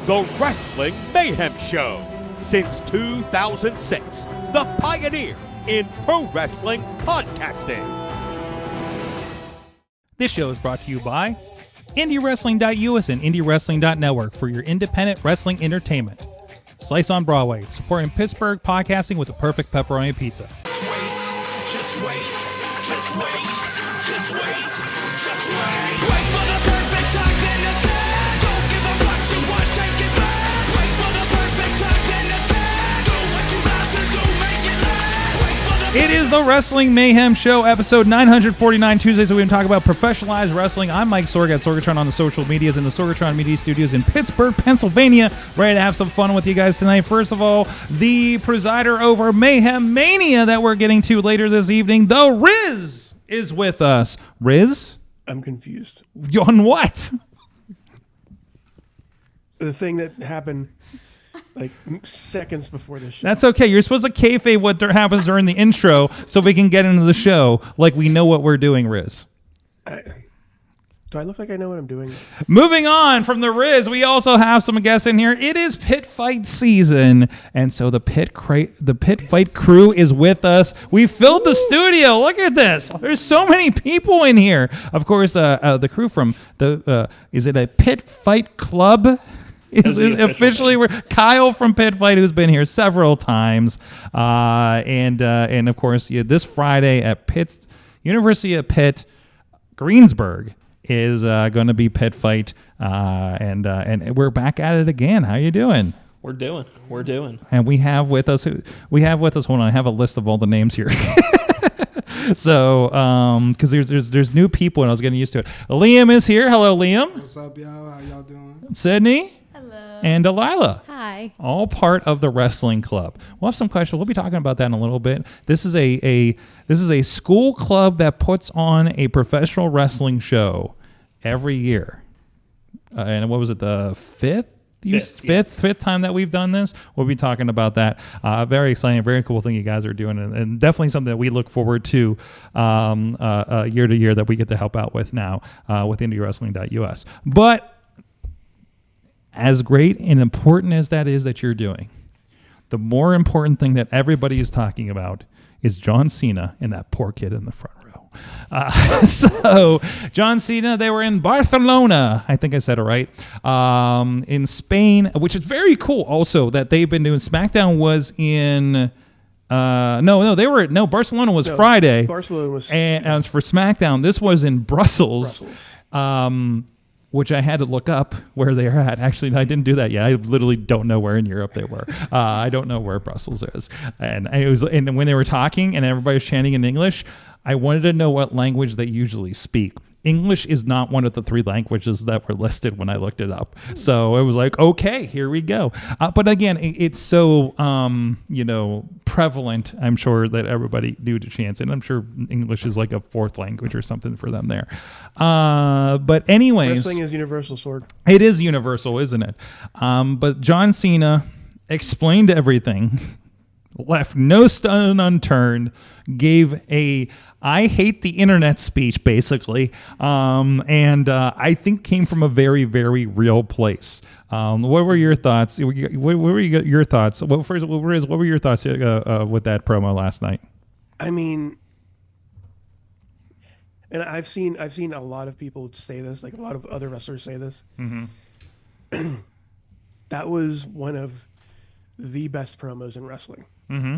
the Wrestling Mayhem Show. Since 2006, the pioneer in pro wrestling podcasting. This show is brought to you by IndieWrestling.us and IndieWrestling.network for your independent wrestling entertainment. Slice on Broadway, supporting Pittsburgh podcasting with the perfect pepperoni pizza. Just wait. Wait for the perfect time, then attack. Don't give up what you want, take it back. Wait for the perfect time, then attack. Do what you have to do, make it last. Wait for the It is the Wrestling Mayhem Show, episode 949, Tuesdays. So we're going to talk about professionalized wrestling. I'm Mike Sorg at Sorgatron on the social medias in the Sorgatron Media Studios in Pittsburgh, Pennsylvania. Ready to have some fun with you guys tonight. First of all, the presider over Mayhem Mania that we're getting to later this evening, the Riz, is with us. Riz? I'm confused. On what? The thing that happened like seconds before this show. That's okay. You're supposed to kayfabe what happens during the intro so we can get into the show like we know what we're doing, Riz. Do I look like I know what I'm doing? Moving on from the Riz, we also have some guests in here. It is Pitt Fight season, and so the Pitt Fight crew is with us. We filled the studio. Look at this. There's so many people in here. Of course, the crew from the is it a Pitt Fight Club? Is it officially Kyle from Pitt Fight, who's been here several times, and of course this Friday at University of Pitt Greensburg is going to be Pitt Fight, and we're back at it again. How you doing? We're doing. And we have with us. Hold on, I have a list of all the names here. So, because there's new people, and I was getting used to it. Liam is here. Hello, Liam. What's up, y'all? How y'all doing? Sydney. Hello. And Delilah. Hi. All part of the wrestling club. We'll have some questions. We'll be talking about that in a little bit. This is a school club that puts on a professional wrestling show every year. And what was it, the fifth time that we've done this? We'll be talking about that. Very exciting, very cool thing you guys are doing, and definitely something that we look forward to year to year that we get to help out with now with IndieWrestling.us. But as great and important as that is that you're doing, the more important thing that everybody is talking about is John Cena and that poor kid in the front row. So John Cena, they were in Barcelona. I think I said it right. In Spain, which is very cool also that they've been doing. SmackDown was in... Barcelona was Friday. Barcelona was... And as for SmackDown, this was in Brussels. Which I had to look up where they're at. Actually, I didn't do that yet. I literally don't know where in Europe they were. I don't know where Brussels is. And when they were talking and everybody was chanting in English, I wanted to know what language they usually speak. English is not one of the three languages that were listed when I looked it up. So it was like, okay, here we go. But again, it's so, prevalent, I'm sure, that everybody knew to chance. And I'm sure English is like a fourth language or something for them there. But anyways. Wrestling is universal, Sorg. It is universal, isn't it? But John Cena explained everything, left no stone unturned, gave a I hate the internet speech, basically, and I think came from a very, very real place. What were your thoughts? What were your thoughts? Well, first, what were your thoughts with that promo last night? I mean, and I've seen a lot of people say this, like a lot of other wrestlers say this. Mm-hmm. That was one of the best promos in wrestling. Mm-hmm.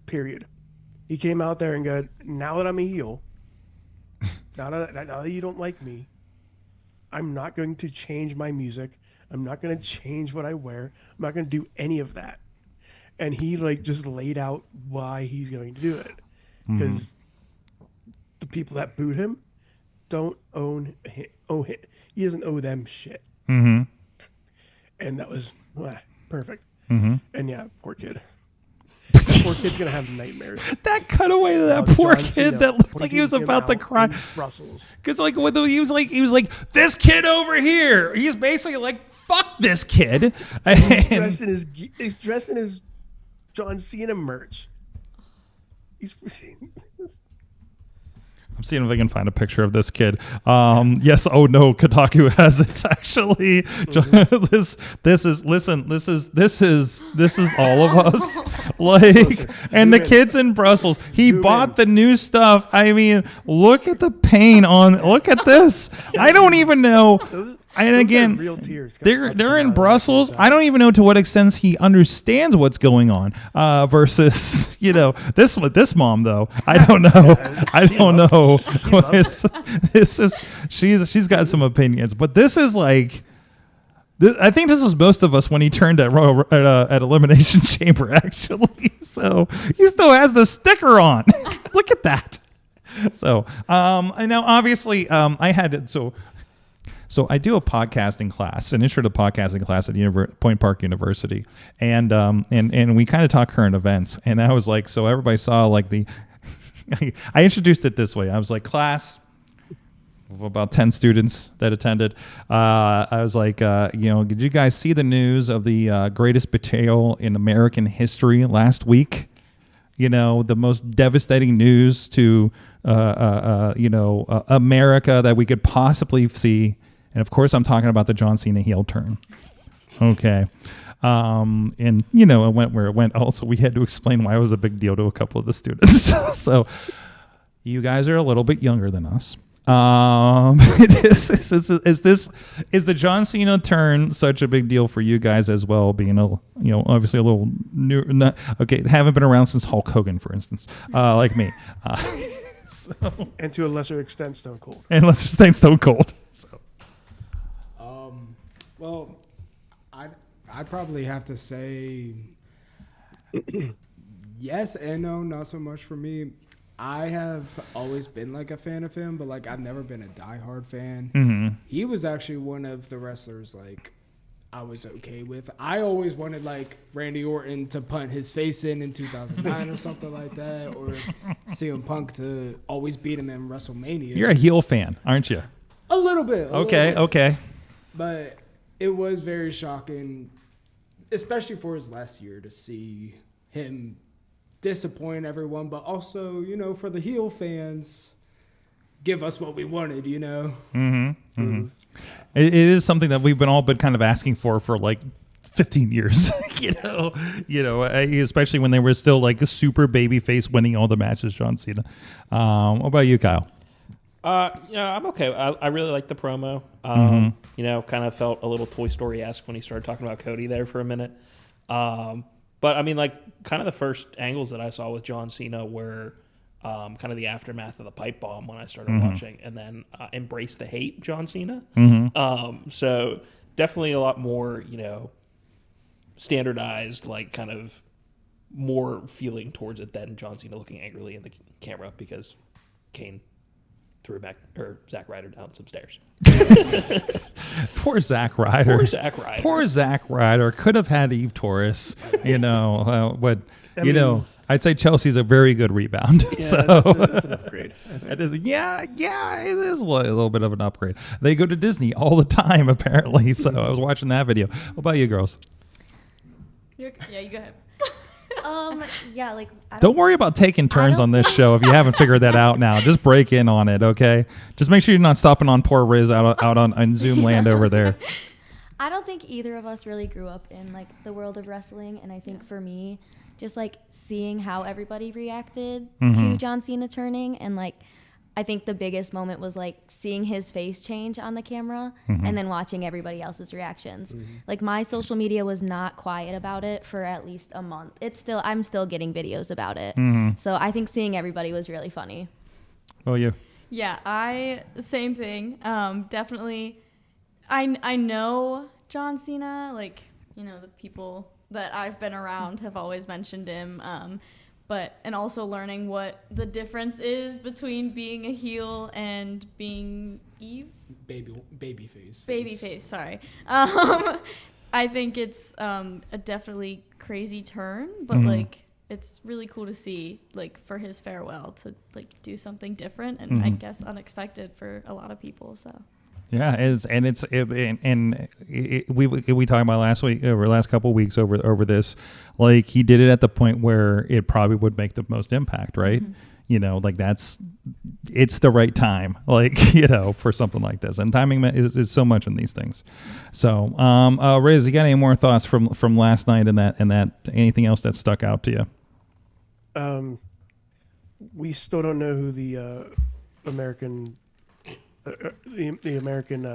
Period. He came out there and go, now that I'm a heel, now that you don't like me, I'm not going to change my music. I'm not going to change what I wear. I'm not going to do any of that. And he just laid out why he's going to do it. Because the people that booed him don't owe him. He doesn't owe them shit. Mm-hmm. And that was perfect. Mm-hmm. And yeah, poor kid. That poor kid's gonna have nightmares. That cutaway to that poor kid that looked like he was about to cry. Brussels. Because he was like this kid over here. He's basically like, fuck this kid. He's dressed in his John Cena merch. I'm seeing if I can find a picture of this kid. Yes. Oh no, Kotaku has it actually. This is all of us. Like, and the kid's in Brussels. He bought the new stuff. I mean, look at the pain on. Look at this. I don't even know. And again, real tears. they're in Brussels. I don't even know to what extent he understands what's going on. Versus, this mom though. I don't know. I don't know. She's got some opinions, but this is like. I think this is most of us when he turned at Elimination Chamber actually. So he still has the sticker on. Look at that. So I know obviously I had it so. So I do a podcasting class, an intro to podcasting class at Point Park University, and we kind of talk current events. And I was like, so everybody saw like I introduced it this way. I was like, class of about 10 students that attended. I was like, did you guys see the news of the greatest betrayal in American history last week? The most devastating news to America that we could possibly see. And of course, I'm talking about the John Cena heel turn. Okay. And, it went where it went. Also, we had to explain why it was a big deal to a couple of the students. So you guys are a little bit younger than us. Is the John Cena turn such a big deal for you guys as well, being obviously a little new, haven't been around since Hulk Hogan, for instance, like me. And to a lesser extent, Stone Cold. So. Well, I'd probably have to say yes and no, not so much for me. I have always been like a fan of him, but like I've never been a diehard fan. Mm-hmm. He was actually one of the wrestlers like I was okay with. I always wanted like Randy Orton to punt his face in 2009 or something like that, or CM Punk to always beat him in WrestleMania. You're a heel fan, aren't you? A little bit. Okay. But it was very shocking, especially for his last year, to see him disappoint everyone, but also, for the heel fans, give us what we wanted, Mm-hmm. Mm-hmm. It is something that we've all been kind of asking for like 15 years, especially when they were still like a super baby face winning all the matches, John Cena. What about you, Kyle? I'm okay. I really like the promo. Kind of felt a little Toy Story-esque when he started talking about Cody there for a minute. But I mean, like, kind of the first angles that I saw with John Cena were kind of the aftermath of the pipe bomb when I started watching, and then Embrace the Hate John Cena. So definitely a lot more, standardized, like kind of more feeling towards it than John Cena looking angrily in the camera because Kane threw Zack Ryder down some stairs. Poor Zack Ryder. Poor Zack Ryder could have had Eve Torres. I'd say Chelsea's a very good rebound. Yeah, so that's an upgrade. it is, it is a little bit of an upgrade. They go to Disney all the time, apparently. So I was watching that video. What about you girls? You go ahead. Don't worry about taking turns on this show if you haven't figured that out now. Just break in on it, okay? Just make sure you're not stopping on poor Riz out on Zoom land over there. I don't think either of us really grew up in like the world of wrestling, and I think for me, just like seeing how everybody reacted to John Cena turning, and like I think the biggest moment was like seeing his face change on the camera and then watching everybody else's reactions. Like my social media was not quiet about it for at least a month. I'm still getting videos about it. So I think seeing everybody was really funny. Oh, you? Yeah, same thing. Definitely. I know John Cena, like, the people that I've been around have always mentioned him. And also learning what the difference is between being a heel and being Eve. Babyface. Babyface, sorry. I think it's a definitely crazy turn, but like it's really cool to see, like, for his farewell to like do something different and I guess unexpected for a lot of people. So. Yeah, we talked about last couple of weeks over this. Like he did it at the point where it probably would make the most impact, right? like it's the right time, like, for something like this. And timing is so much in these things. So, Riz, you got any more thoughts from last night and that anything else that stuck out to you? We still don't know who the American American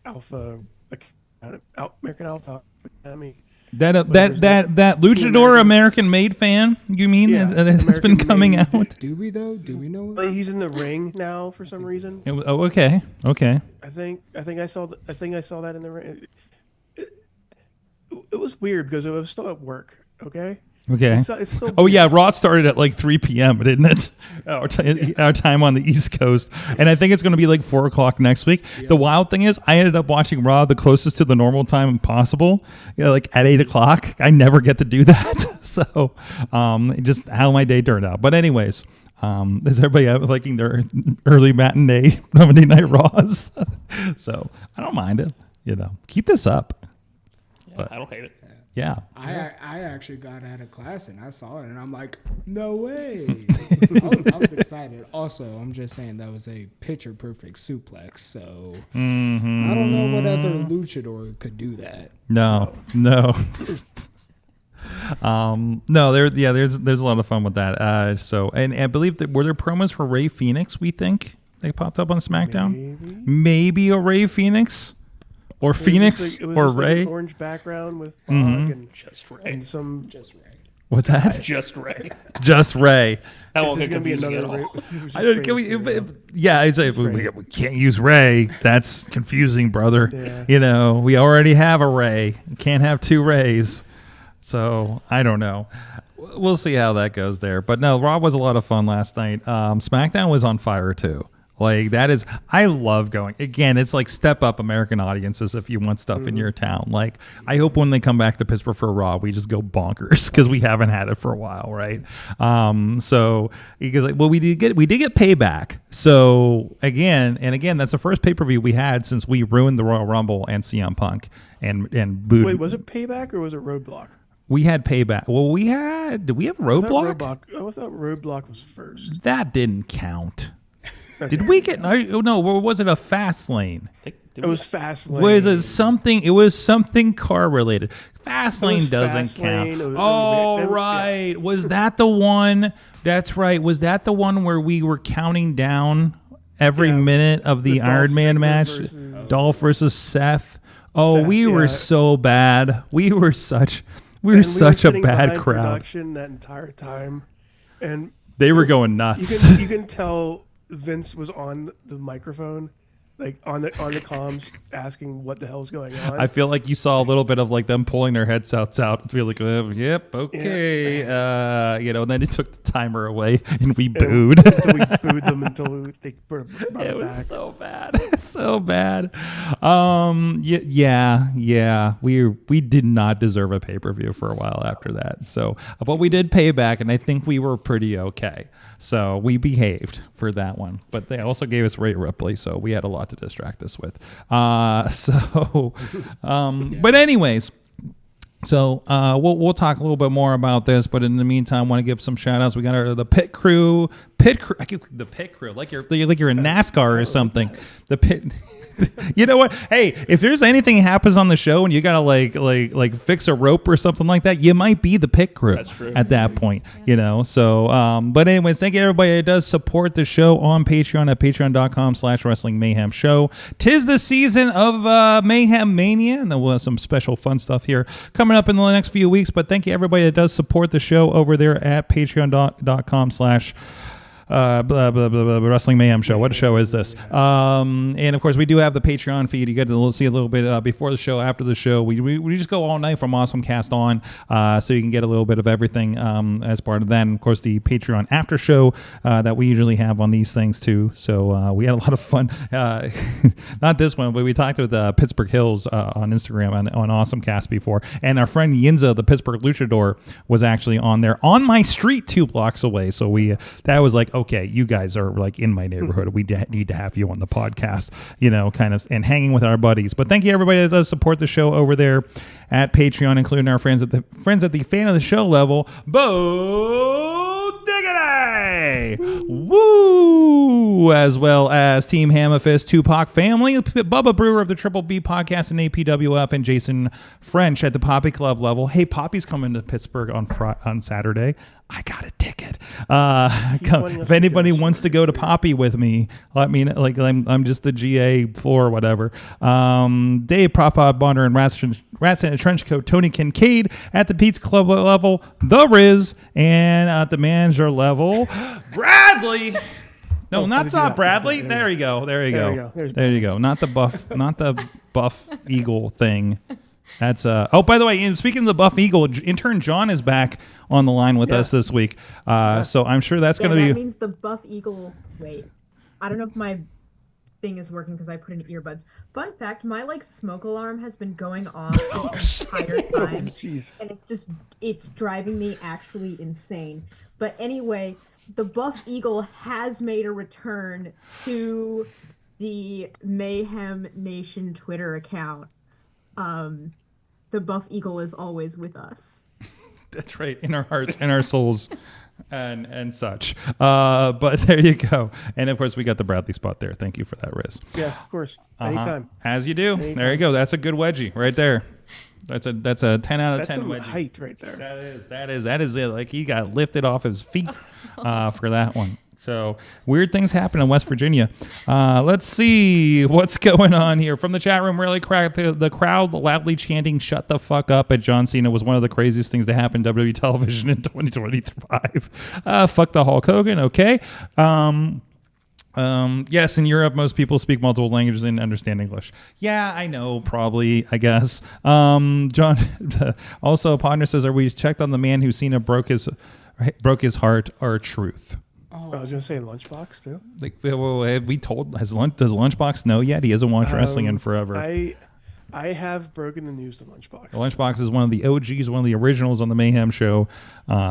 Alpha Academy. That luchador American made fan, you mean? Yeah, That's been coming American out. Do we though? Do we know? Like, he's in the ring now for some reason. Oh, okay. I think I saw that in the ring. It was weird because it was still at work. Okay. It's still Oh yeah, Raw started at like 3 p.m., didn't it? Our time on the East Coast, and I think it's going to be like 4 o'clock next week. Yeah. The wild thing is, I ended up watching Raw the closest to the normal time possible, like at 8 o'clock. I never get to do that, so just how my day turned out. But anyways, is everybody liking their early matinee Monday Night Raws? So I don't mind it. Keep this up. Yeah, but, I don't hate it. Yeah. I actually got out of class and I saw it and I'm like, no way. I was excited. Also, I'm just saying that was a picture perfect suplex. So I don't know what other luchador could do that. No. No, there's a lot of fun with that. So and I believe that were there promos for Rey Fenix, we think they popped up on SmackDown? Maybe a Rey Fenix. Or Phoenix, or Ray. An orange background with fog and just Ray. And some Just Ray. What's that? Just Ray. Just Ray. That won't This get is gonna be confusing at another all. Ray. I don't. Can we? We can't use Ray. That's confusing, brother. Yeah. We already have a Ray. We can't have two Rays. So I don't know. We'll see how that goes there. But no, Raw was a lot of fun last night. SmackDown was on fire too. Like that is, I love going. Again, it's like step up American audiences if you want stuff in your town. Like I hope when they come back to Pittsburgh for Raw, we just go bonkers because we haven't had it for a while, right? So because we did get Payback. So again, that's the first pay-per-view we had since we ruined the Royal Rumble and CM Punk and booed. Wait, was it Payback or was it Roadblock? We had Payback. Well, did we have Roadblock? I thought Roadblock was first. That didn't count. Did we get? No, or was it a fast lane? It was fast lane. It was something car related. Fast lane doesn't count. Right. Was that the one? That's right. Was that the one where we were counting down every minute of the Iron Man match? Dolph versus Seth. Oh, we were so bad. We were such a bad crowd. Production that entire time, and they were going nuts. You can tell Vince was on the microphone, like on the comms, asking what the hell's going on. I feel like you saw a little bit of like them pulling their headsets out to be like, yep, okay, and then they took the timer away and we booed. Until we booed them until they brought it back. It was so bad, so bad. We did not deserve a pay-per-view for a while after that. So, but we did Payback, and I think we were pretty okay. So we behaved for that one. But they also gave us Rhea Ripley, so we had a lot to distract us with. But anyways. So we'll talk a little bit more about this, but in the meantime, I want to give some shout outs. We got the Pitt crew, the Pitt crew, like you're in NASCAR or something. The Pitt. You know what? Hey, if there's anything happens on the show and you gotta like fix a rope or something like that, you might be the Pit crew at that point. So but anyways, thank you everybody that does support the show on Patreon at patreon.com/Wrestling Mayhem Show. 'Tis the season of Mayhem Mania, and there was some special fun stuff here coming up in the next few weeks. But thank you everybody that does support the show over there at patreon.com/ Wrestling Mayhem Show. What show is this? And of course, we do have the Patreon feed. You get to see a little bit before the show, after the show. We just go all night from Awesome Cast on, so you can get a little bit of everything as part of that. And of course, the Patreon after show that we usually have on these things too. So we had a lot of fun. Not this one, but we talked with Pittsburgh Hills on Instagram on Awesome Cast before, and our friend Yinza, the Pittsburgh Luchador, was actually on there on my street 2 blocks away. So that was like, okay, you guys are like in my neighborhood. We need to have you on the podcast, kind of, and hanging with our buddies. But thank you everybody that does support the show over there at Patreon, including our friends at the fan of the show level. Bo Diggity! Woo! As well as Team Hammerfist, Tupac Family, Bubba Brewer of the Triple B Podcast and APWF, and Jason French at the Poppy Club level. Hey, Poppy's coming to Pittsburgh on Saturday. I got a ticket. If anybody wants to go to Poppy with me, let me know. Like I'm just the GA floor or whatever. Dave, Prop Bonner, and Rats in a Trench Coat, Tony Kincaid at the Pizza Club level, The Riz, and at the manager level, Bradley. No, not Bradley. There you go. There you go. There you go. Not the buff eagle thing. That's oh, by the way, speaking of the buff eagle, intern John is back on the line with us this week. So I'm sure that's going to be. That means the buff eagle. Wait, I don't know if my thing is working because I put in earbuds. Fun fact: my smoke alarm has been going off this entire time, and it's driving me actually insane. But anyway, the buff eagle has made a return to the Mayhem Nation Twitter account. The buff eagle is always with us. That's right, in our hearts and our souls and such. But there you go. And of course, we got the Bradley spot there. Thank you for that, Riz. Yeah, of course. Anytime. As you do. Anytime. There you go. That's a good wedgie right there. That's a 10 out of 10 wedgie. That's height right there. That is it. Like he got lifted off his feet for that one. So weird things happen in West Virginia. Let's see what's going on here. From the chat room, really cracked the crowd loudly chanting "Shut the fuck up" at John Cena was one of the craziest things to happen in WWE television in 2025. Fuck the Hulk Hogan. Okay. Yes, in Europe, most people speak multiple languages and understand English. Yeah, I know, probably, I guess. John, also, Podner says, are we checked on the man who Cena broke his heart or truth? Oh, I was going to say Lunchbox, too. Like, have we told, does Lunchbox know yet? He hasn't watched wrestling in forever. I have broken the news to Lunchbox. Lunchbox is one of the OGs, one of the originals on the Mayhem Show,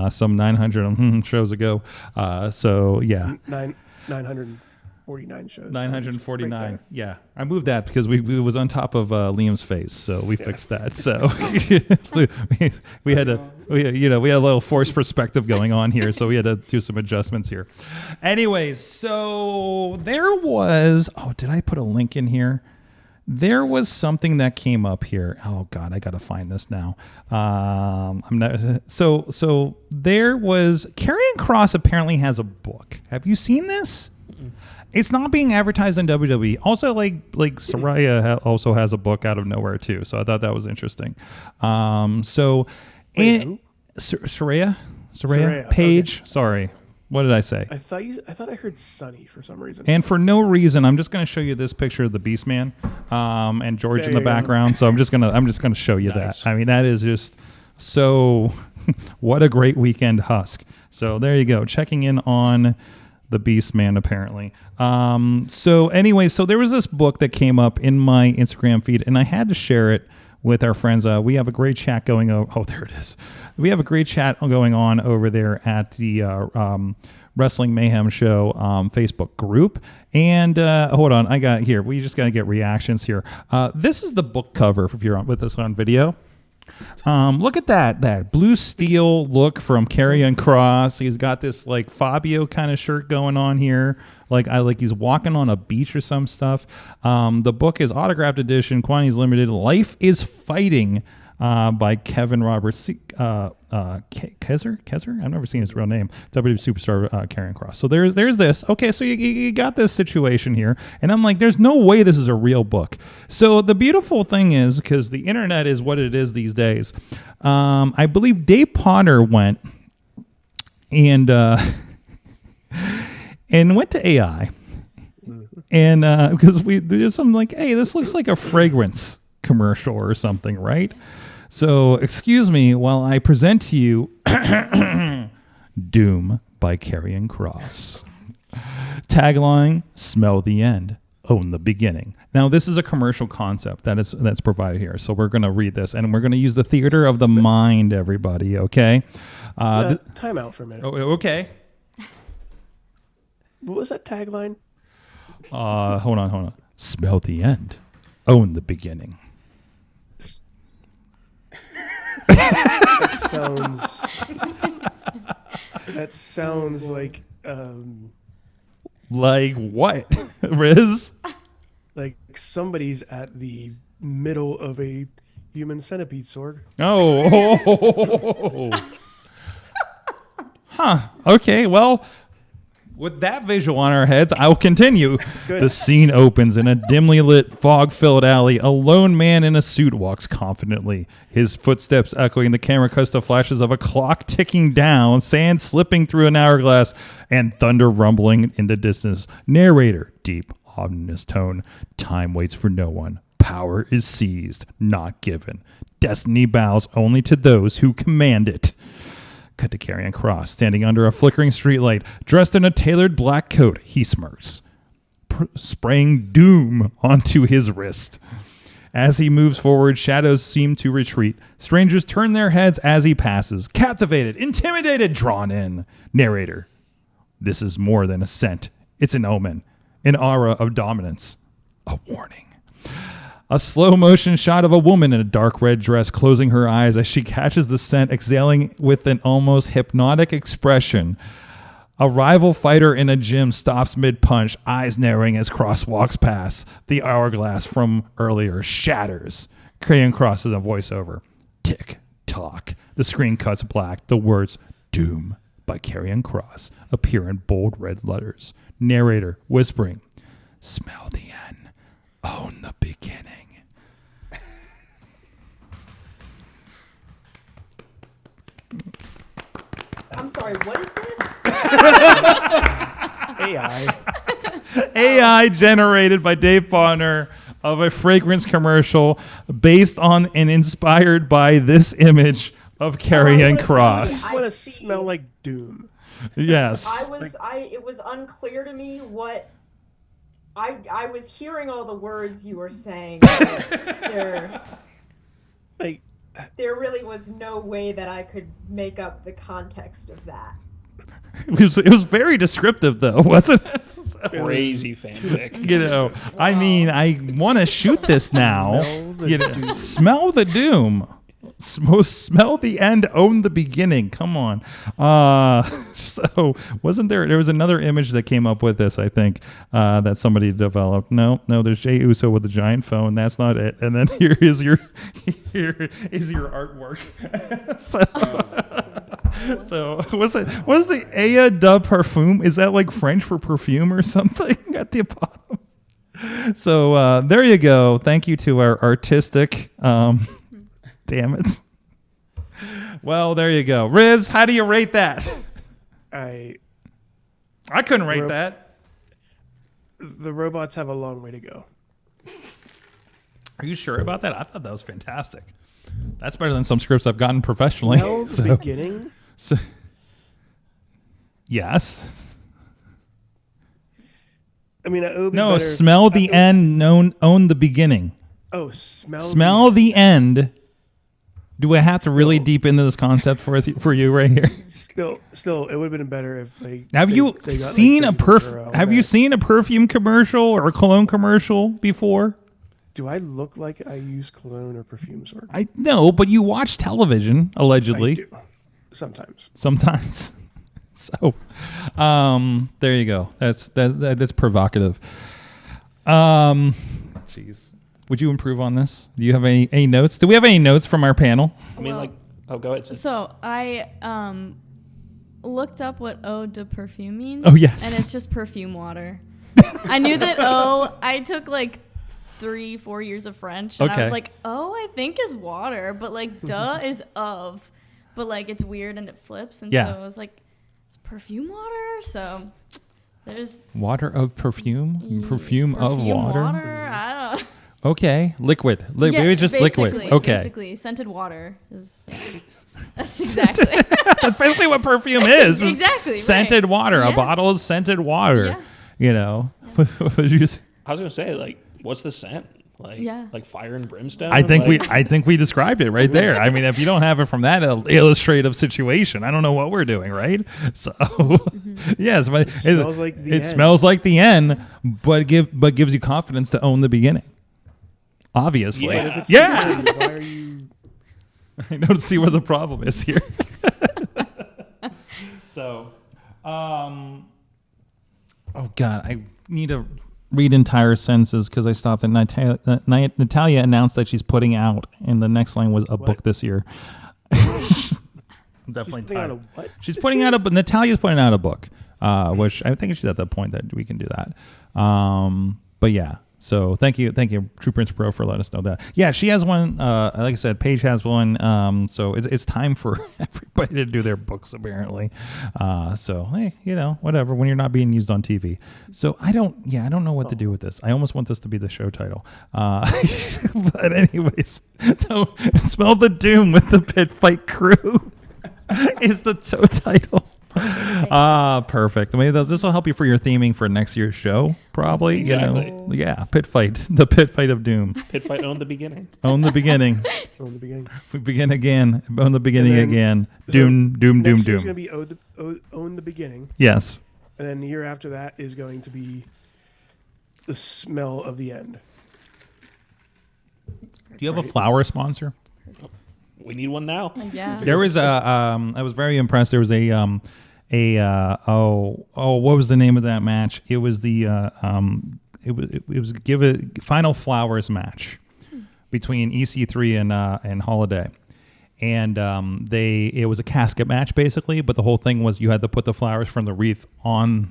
some 900 shows ago. So, yeah. 949 shows. 949. Right, yeah. I moved that because we was on top of Liam's face, so we fixed that. So we had a little forced perspective going on here, so we had to do some adjustments here. Anyways, so there was did I put a link in here? There was something that came up here. Oh God, I gotta find this now. I'm not. So there was Karrion Kross apparently has a book. Have you seen this? Mm-mm. It's not being advertised on WWE. Also, like Saraya also has a book out of nowhere too. So I thought that was interesting. Saraya Page. Okay. Sorry. What did I say? I thought I heard Sunny for some reason. And for no reason, I'm just going to show you this picture of the Beast Man, and George in the background. So I'm just gonna show you that. I mean, that is just so. What a great weekend, Husk. So there you go. Checking in on the Beast Man, apparently. So anyway, so there was this book that came up in my Instagram feed, and I had to share it with our friends. We have a great chat going on. Oh, there it is. We have a great chat going on over there at the Wrestling Mayhem Show Facebook group. And hold on, we just got to get reactions here. This is the book cover if you're with us on video. Look at that blue steel look from Karrion Kross. He's got this like Fabio kind of shirt going on here. Like he's walking on a beach or some stuff. The book is autographed edition, quantities limited. Life is Fighting by Kevin Roberts. Kezer? I've never seen his real name. WWE superstar Karrion Kross. So there's this. Okay, so you got this situation here. And I'm like, there's no way this is a real book. So the beautiful thing is, because the internet is what it is these days, I believe Dave Potter went and went to AI. And because there's some like, hey, this looks like a fragrance commercial or something, right? So, excuse me while I present to you Doom by Karrion Kross. Tagline, smell the end, own the beginning. Now, this is a commercial concept that's provided here. So we're going to read this, and we're going to use the theater of the mind, everybody, okay? Time out for a minute. Okay. What was that tagline? Hold on. Smell the end, own the beginning. That sounds like Like what, Riz? Like somebody's at the middle of a human centipede sword. Oh. Huh. Okay. Well, with that visual on our heads, I will continue. Good. The scene opens in a dimly lit, fog-filled alley. A lone man in a suit walks confidently, his footsteps echoing. The camera cuts to flashes of a clock ticking down, sand slipping through an hourglass, and thunder rumbling in the distance. Narrator, deep, ominous tone. Time waits for no one. Power is seized, not given. Destiny bows only to those who command it. Cut to Karrion Kross, standing under a flickering streetlight, dressed in a tailored black coat. He smirks, spraying doom onto his wrist. As he moves forward, shadows seem to retreat. Strangers turn their heads as he passes, captivated, intimidated, drawn in. Narrator, this is more than a scent. It's an omen, an aura of dominance, a warning. A slow motion shot of a woman in a dark red dress closing her eyes as she catches the scent, exhaling with an almost hypnotic expression. A rival fighter in a gym stops mid-punch, eyes narrowing as Kross walks past. The hourglass from earlier shatters. Karrion Kross is a voiceover. Tick, tock. The screen cuts black. The words Doom by Karrion Kross appear in bold red letters. Narrator whispering, smell the end. Own the beginning. I'm sorry, what is this? AI. AI generated by Dave Bonner of a fragrance commercial based on and inspired by this image of Karrion Kross. I want to smell like doom. Yes. It was unclear to me what I was hearing all the words you were saying. Like, there really was no way that I could make up the context of that. It was very descriptive, though, wasn't it? Crazy fanfic. You know, I mean, I want to shoot this now. Smell the doom. Smell the end, own the beginning. Come on. So wasn't there was another image that came up with this, I think, that somebody developed. No, there's Jey Uso with a giant phone. That's not it. And then here is your artwork. So was the Aya de Parfum? Is that like French for perfume or something at the bottom? So there you go. Thank you to our artistic damn it. Well, there you go. Riz, how do you rate that? I couldn't rate that. The robots have a long way to go. Are you sure about that? I thought that was fantastic. That's better than some scripts I've gotten professionally. Smell the beginning? Yes. I mean, it would be no, better smell the end, own the beginning. Oh, smell the end. Do I have to really deep into this concept for you right here? Still, it would have been better if they. Have you seen a perfume commercial or a cologne commercial before? Do I look like I use cologne or perfumes? Or I know, but you watch television allegedly. I do. Sometimes. So, there you go. That's provocative. Jeez. Would you improve on this? Do you have any notes? Do we have any notes from our panel? I mean, go ahead. So I looked up what eau de perfume means. Oh, yes. And it's just perfume water. I knew that I took like 3-4 years of French. And I was like, I think is water. But like, duh is of. But like, it's weird and it flips. And so I was like, it's perfume water? So there's. Water of perfume? Perfume of water? I don't know. Okay, liquid. Maybe just liquid. Okay, basically, scented water is. That's exactly. That's basically what perfume is. Exactly. Scented water. Yeah. A bottle of scented water. Yeah. You know. I was gonna say, like, what's the scent? Like fire and brimstone. I think we described it right there. I mean, if you don't have it from that illustrative situation, I don't know what we're doing, right? So, yes, but it smells like the end, but gives you confidence to own the beginning. Obviously, yeah. Why are you? I don't see where the problem is here. So, Oh God, I need to read entire sentences because I stopped at Natalia announced that she's putting out, and the next line was a book this year. I'm definitely putting out tired. a what She's this putting year? out a. Natalia's putting out a book, which I think she's at the point that we can do that. But yeah. So thank you, True Prince Pro, for letting us know that. Yeah, she has one. Like I said, Paige has one. So it's time for everybody to do their books, apparently. So hey, whatever. When you're not being used on TV. So I don't know what to do with this. I almost want this to be the show title. But anyways, so Smell the Doom with the Pitt Fight crew is the show title. Perfect. I mean, this will help you for your theming for next year's show, probably. Exactly. Yeah, Pitt Fight, the Pitt Fight of Doom. Pit Fight owned the beginning. Own the beginning. From the beginning. We begin again. Own the beginning And then- again. So Doom. Next year's going to be own the beginning, Yes. and then the year after that is going to be the smell of the end. Do you have a flower sponsor? We need one now. Yeah. There was I was very impressed. There was what was the name of that match? It was the it was Give It Final Flowers match between EC3 and Holiday. And it was a casket match basically, but the whole thing was you had to put the flowers from the wreath on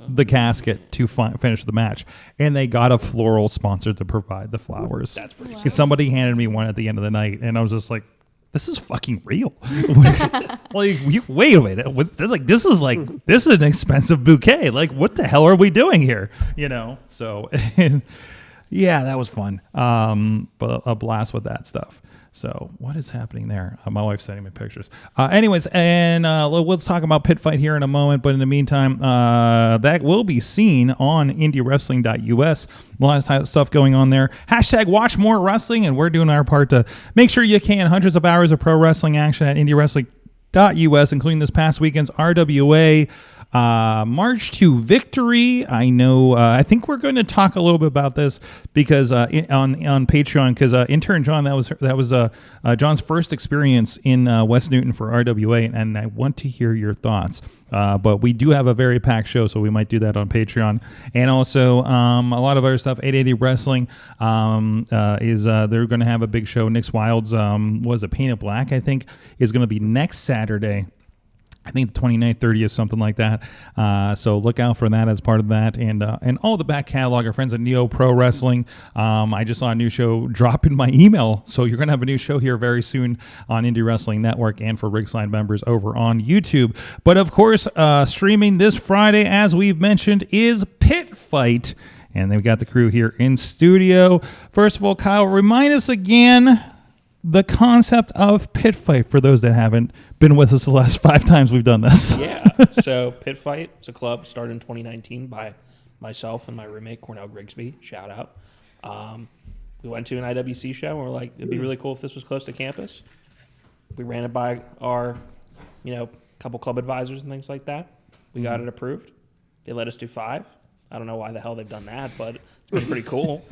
the casket to finish the match, and they got a floral sponsor to provide the flowers. That's pretty. Because somebody handed me one at the end of the night, and I was just like, "This is fucking real." Like, wait a minute, this is an expensive bouquet. Like, what the hell are we doing here? So yeah, that was fun. But a blast with that stuff. So what is happening there? My wife's sending me pictures. Anyways, and let's talk about Pitt Fight here in a moment. But in the meantime, that will be seen on indiewrestling.us. A lot of stuff going on there. # watch more wrestling, and we're doing our part to make sure you can. Hundreds of hours of pro wrestling action at indiewrestling.us, including this past weekend's RWA March to Victory. I know. I think we're going to talk a little bit about this because on Patreon, because intern John, that was John's first experience in West Newton for RWA, and I want to hear your thoughts. But we do have a very packed show, so we might do that on Patreon, and also a lot of other stuff. 880 Wrestling is they're going to have a big show. Nick's Wilds was a Painted Black, I think, is going to be next Saturday. I think the 29th, 30th, something like that. So look out for that as part of that. And all the back catalog, our friends at Neo Pro Wrestling. I just saw a new show drop in my email. So you're going to have a new show here very soon on Indie Wrestling Network and for Ringside members over on YouTube. But of course, streaming this Friday, as we've mentioned, is Pitt Fight. And then we got the crew here in studio. First of all, Kyle, remind us again the concept of Pitt Fight for those that haven't been with us the last 5 times we've done this. Yeah. So Pitt Fight is a club started in 2019 by myself and my roommate Cornell Grigsby. Shout out. We went to an IWC show and we're like, it'd be really cool if this was close to campus. We ran it by our, couple club advisors and things like that. We got it approved. They let us do 5. I don't know why the hell they've done that, but it's been pretty cool.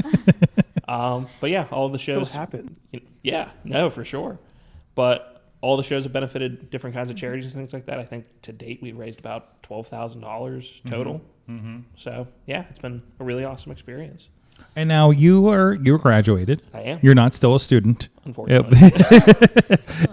But yeah, all the shows Still happen. Yeah, no, for sure. But all the shows have benefited different kinds of charities and things like that. I think to date we've raised about $12,000 total. Mm-hmm. So yeah, it's been a really awesome experience. And now you're graduated. I am. You're not still a student. Unfortunately.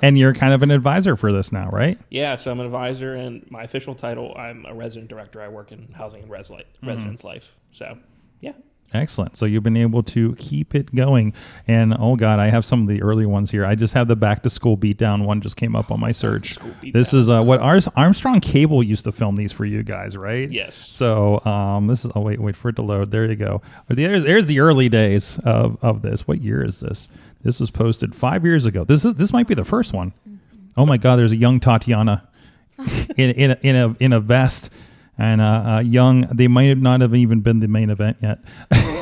And you're kind of an advisor for this now, right? Yeah, so I'm an advisor, and my official title, I'm a resident director. I work in housing and residence life. So yeah. Excellent. So you've been able to keep it going. And oh God, I have some of the early ones here. I just have the back to school beatdown one just came up on my search. This is what Armstrong Cable used to film these for you guys, right? Yes. So this is, wait for it to load. There you go. There's the early days of this. What year is this? This was posted 5 years ago. This might be the first one. Oh my God, there's a young Tatiana in a vest. And young, they might not have even been the main event yet.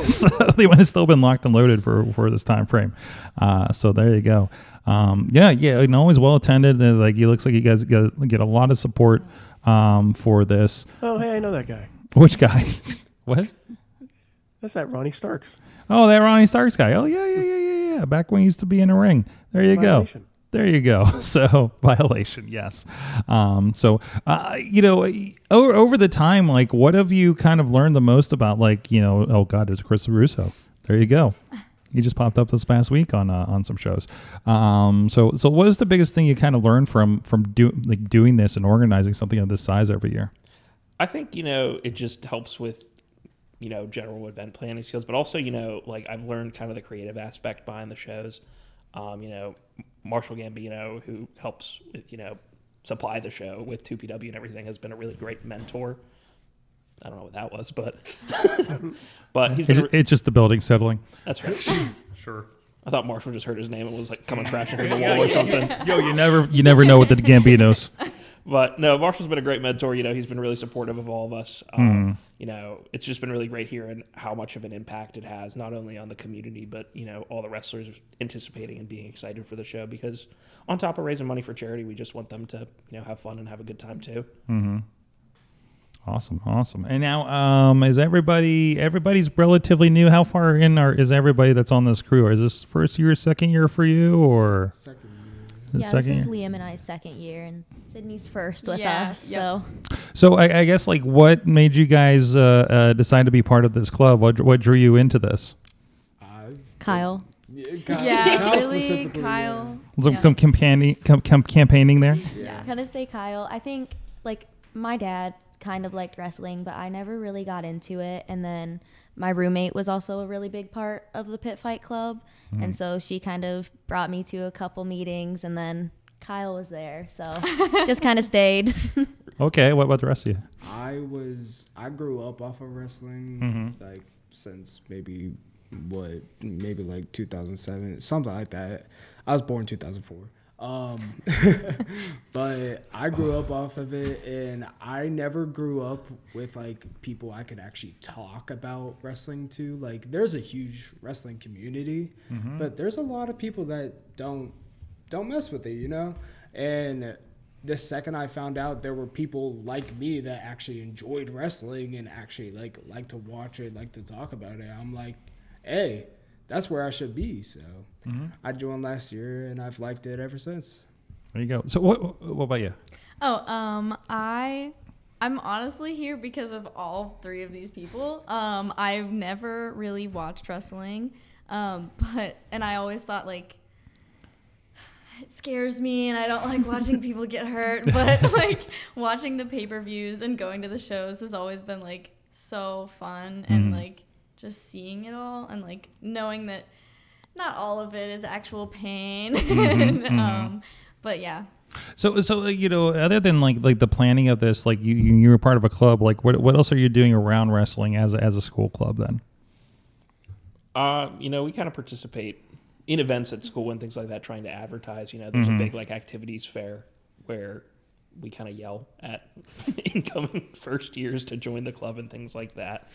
So they might have still been locked and loaded for this time frame. So there you go. And always well attended. It looks like you guys get a lot of support for this. Oh, hey, I know that guy. Which guy? What? That's that Ronnie Starks. Oh, that Ronnie Starks guy. Oh, yeah. Back when he used to be in a ring. There you go. There you go. So violation, yes. Over the time, like, what have you kind of learned the most about, like, oh God, there's Chris Russo. There you go. He just popped up this past week on some shows. So what is the biggest thing you kind of learned from doing this and organizing something of this size every year? I think, it just helps with, general event planning skills, but also, like I've learned kind of the creative aspect behind the shows. Marshall Gambino, who helps with, supply the show with 2PW and everything, has been a really great mentor. I don't know what that was, but he's been. It's just the building settling. That's right. Sure. I thought Marshall just heard his name and was like coming crashing through the wall or something. Yo, you never know with the Gambinos. But no, Marshall's been a great mentor. He's been really supportive of all of us. It's just been really great hearing how much of an impact it has, not only on the community, but, all the wrestlers anticipating and being excited for the show. Because on top of raising money for charity, we just want them to, have fun and have a good time too. Mm-hmm. Awesome. And now, is everybody's relatively new? How far in is everybody that's on this crew? Or is this first year, second year for you, or? Second year. Yeah, this is Liam and I's second year, and Sydney's first with us. Yep. So I guess, like, what made you guys decide to be part of this club? What drew you into this? Kyle. Yeah, really, Kyle. Some campaigning there. Yeah, kind of say Kyle. I think, like, my dad kind of liked wrestling, but I never really got into it. And then my roommate was also a really big part of the Pitt Fight Club. And so she kind of brought me to a couple meetings, and then Kyle was there. So just kind of stayed. Okay. What about the rest of you? I grew up off of wrestling, like since maybe like 2007, something like that. I was born 2004. But I grew up off of it, and I never grew up with like people I could actually talk about wrestling to. Like, there's a huge wrestling community, but there's a lot of people that don't mess with it, And the second I found out there were people like me that actually enjoyed wrestling and actually like to watch it, like to talk about it, I'm like, hey, that's where I should be. So I joined last year, and I've liked it ever since. There you go. So what about you? I'm honestly here because of all three of these people. I've never really watched wrestling, and I always thought, like, it scares me, and I don't like watching people get hurt. But like watching the pay-per-views and going to the shows has always been like so fun, and like just seeing it all, and like knowing that not all of it is actual pain. But yeah. So other than like the planning of this, like you were part of a club, like what else are you doing around wrestling as a school club then? We kind of participate in events at school and things like that, trying to advertise. There's a big like activities fair where we kind of yell at incoming first years to join the club and things like that.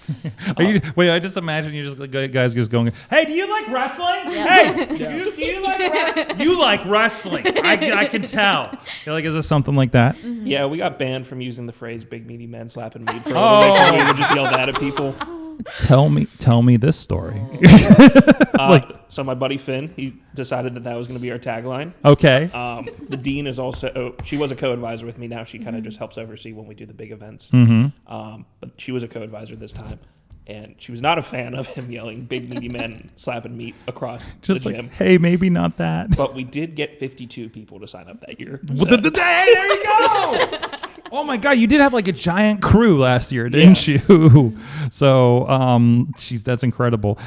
I just imagine you just guys just going, hey, do you like wrestling? Yeah. Hey, do you like wrestling? You like wrestling. I can tell. Like, is it something like that? Mm-hmm. Yeah, we got banned from using the phrase big meaty men slapping meat for a little bit because we would just yell that at people. Tell me this story. So my buddy Finn, he decided that was going to be our tagline. Okay. The dean is also, she was a co-advisor with me. Now she kind of just helps oversee when we do the big events. But she was a co-advisor this time. And she was not a fan of him yelling big meaty men slapping meat across just the like, gym. Hey, maybe not that. But we did get 52 people to sign up that year. So. Hey, there you go. Oh my God, you did have like a giant crew last year, didn't you? So, that's incredible.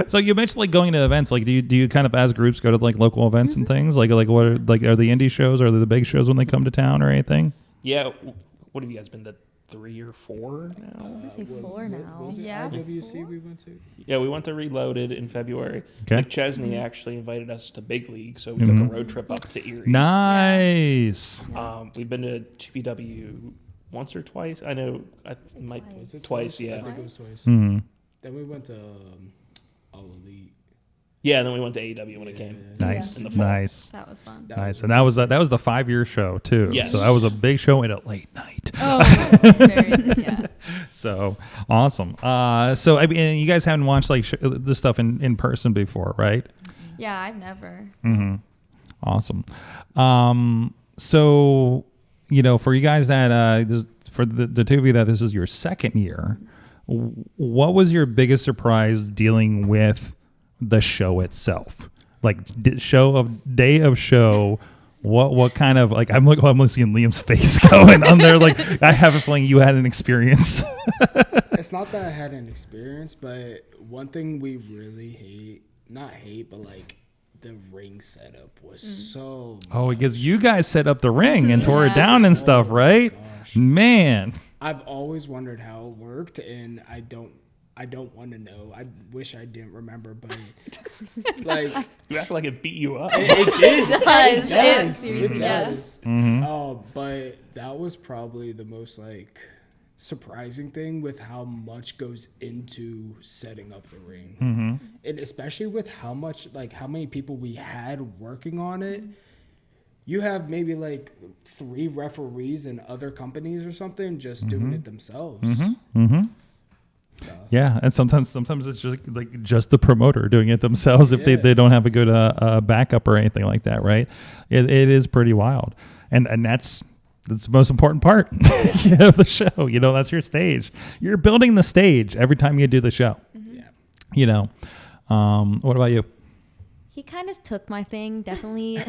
So you mentioned like going to events. Like, do you kind of as groups go to like local events and things? Like what are the indie shows or are they the big shows when they come to town or anything? Yeah. What have you guys been to? 3 or 4 now? I say 4 now. Yeah. IWC we went to? Yeah, we went to Reloaded in February. Okay. Nick Chesney actually invited us to Big League, so we took a road trip up to Erie. Nice. We've been to 2PW once or twice. I know twice, yeah. I think it was twice. Mm-hmm. Then we went to All Elite. Yeah, and then we went to AEW when it came. Nice. In the fall. Nice. That was fun. Nice. And that was the 5-year show too. Yes. So that was a big show and a late night. Oh, yeah. So awesome. So I mean, you guys haven't watched like this stuff in person before, right? Yeah, I've never. Awesome. So, for you guys that for the two of you that this is your second year, what was your biggest surprise dealing with the show itself? Like day of show. What kind of I'm seeing Liam's face going on there. Like I have a feeling you had an experience. It's not that I had an experience, but one thing we really not hate, but the ring setup was so because you guys set up the ring and tore it down and stuff, right? Gosh. Man. I've always wondered how it worked, and I don't want to know. I wish I didn't remember, but you act like it beat you up. It did. It does. It Seriously does. Mm-hmm. But that was probably the most surprising thing with how much goes into setting up the ring, and especially with how many people we had working on it. You have maybe 3 referees in other companies or something just doing it themselves. Yeah, and sometimes it's just the promoter doing it themselves if they don't have a good backup or anything like that, right? It is pretty wild, and that's the most important part of the show. That's your stage. You're building the stage every time you do the show. What about you? He kind of took my thing, definitely.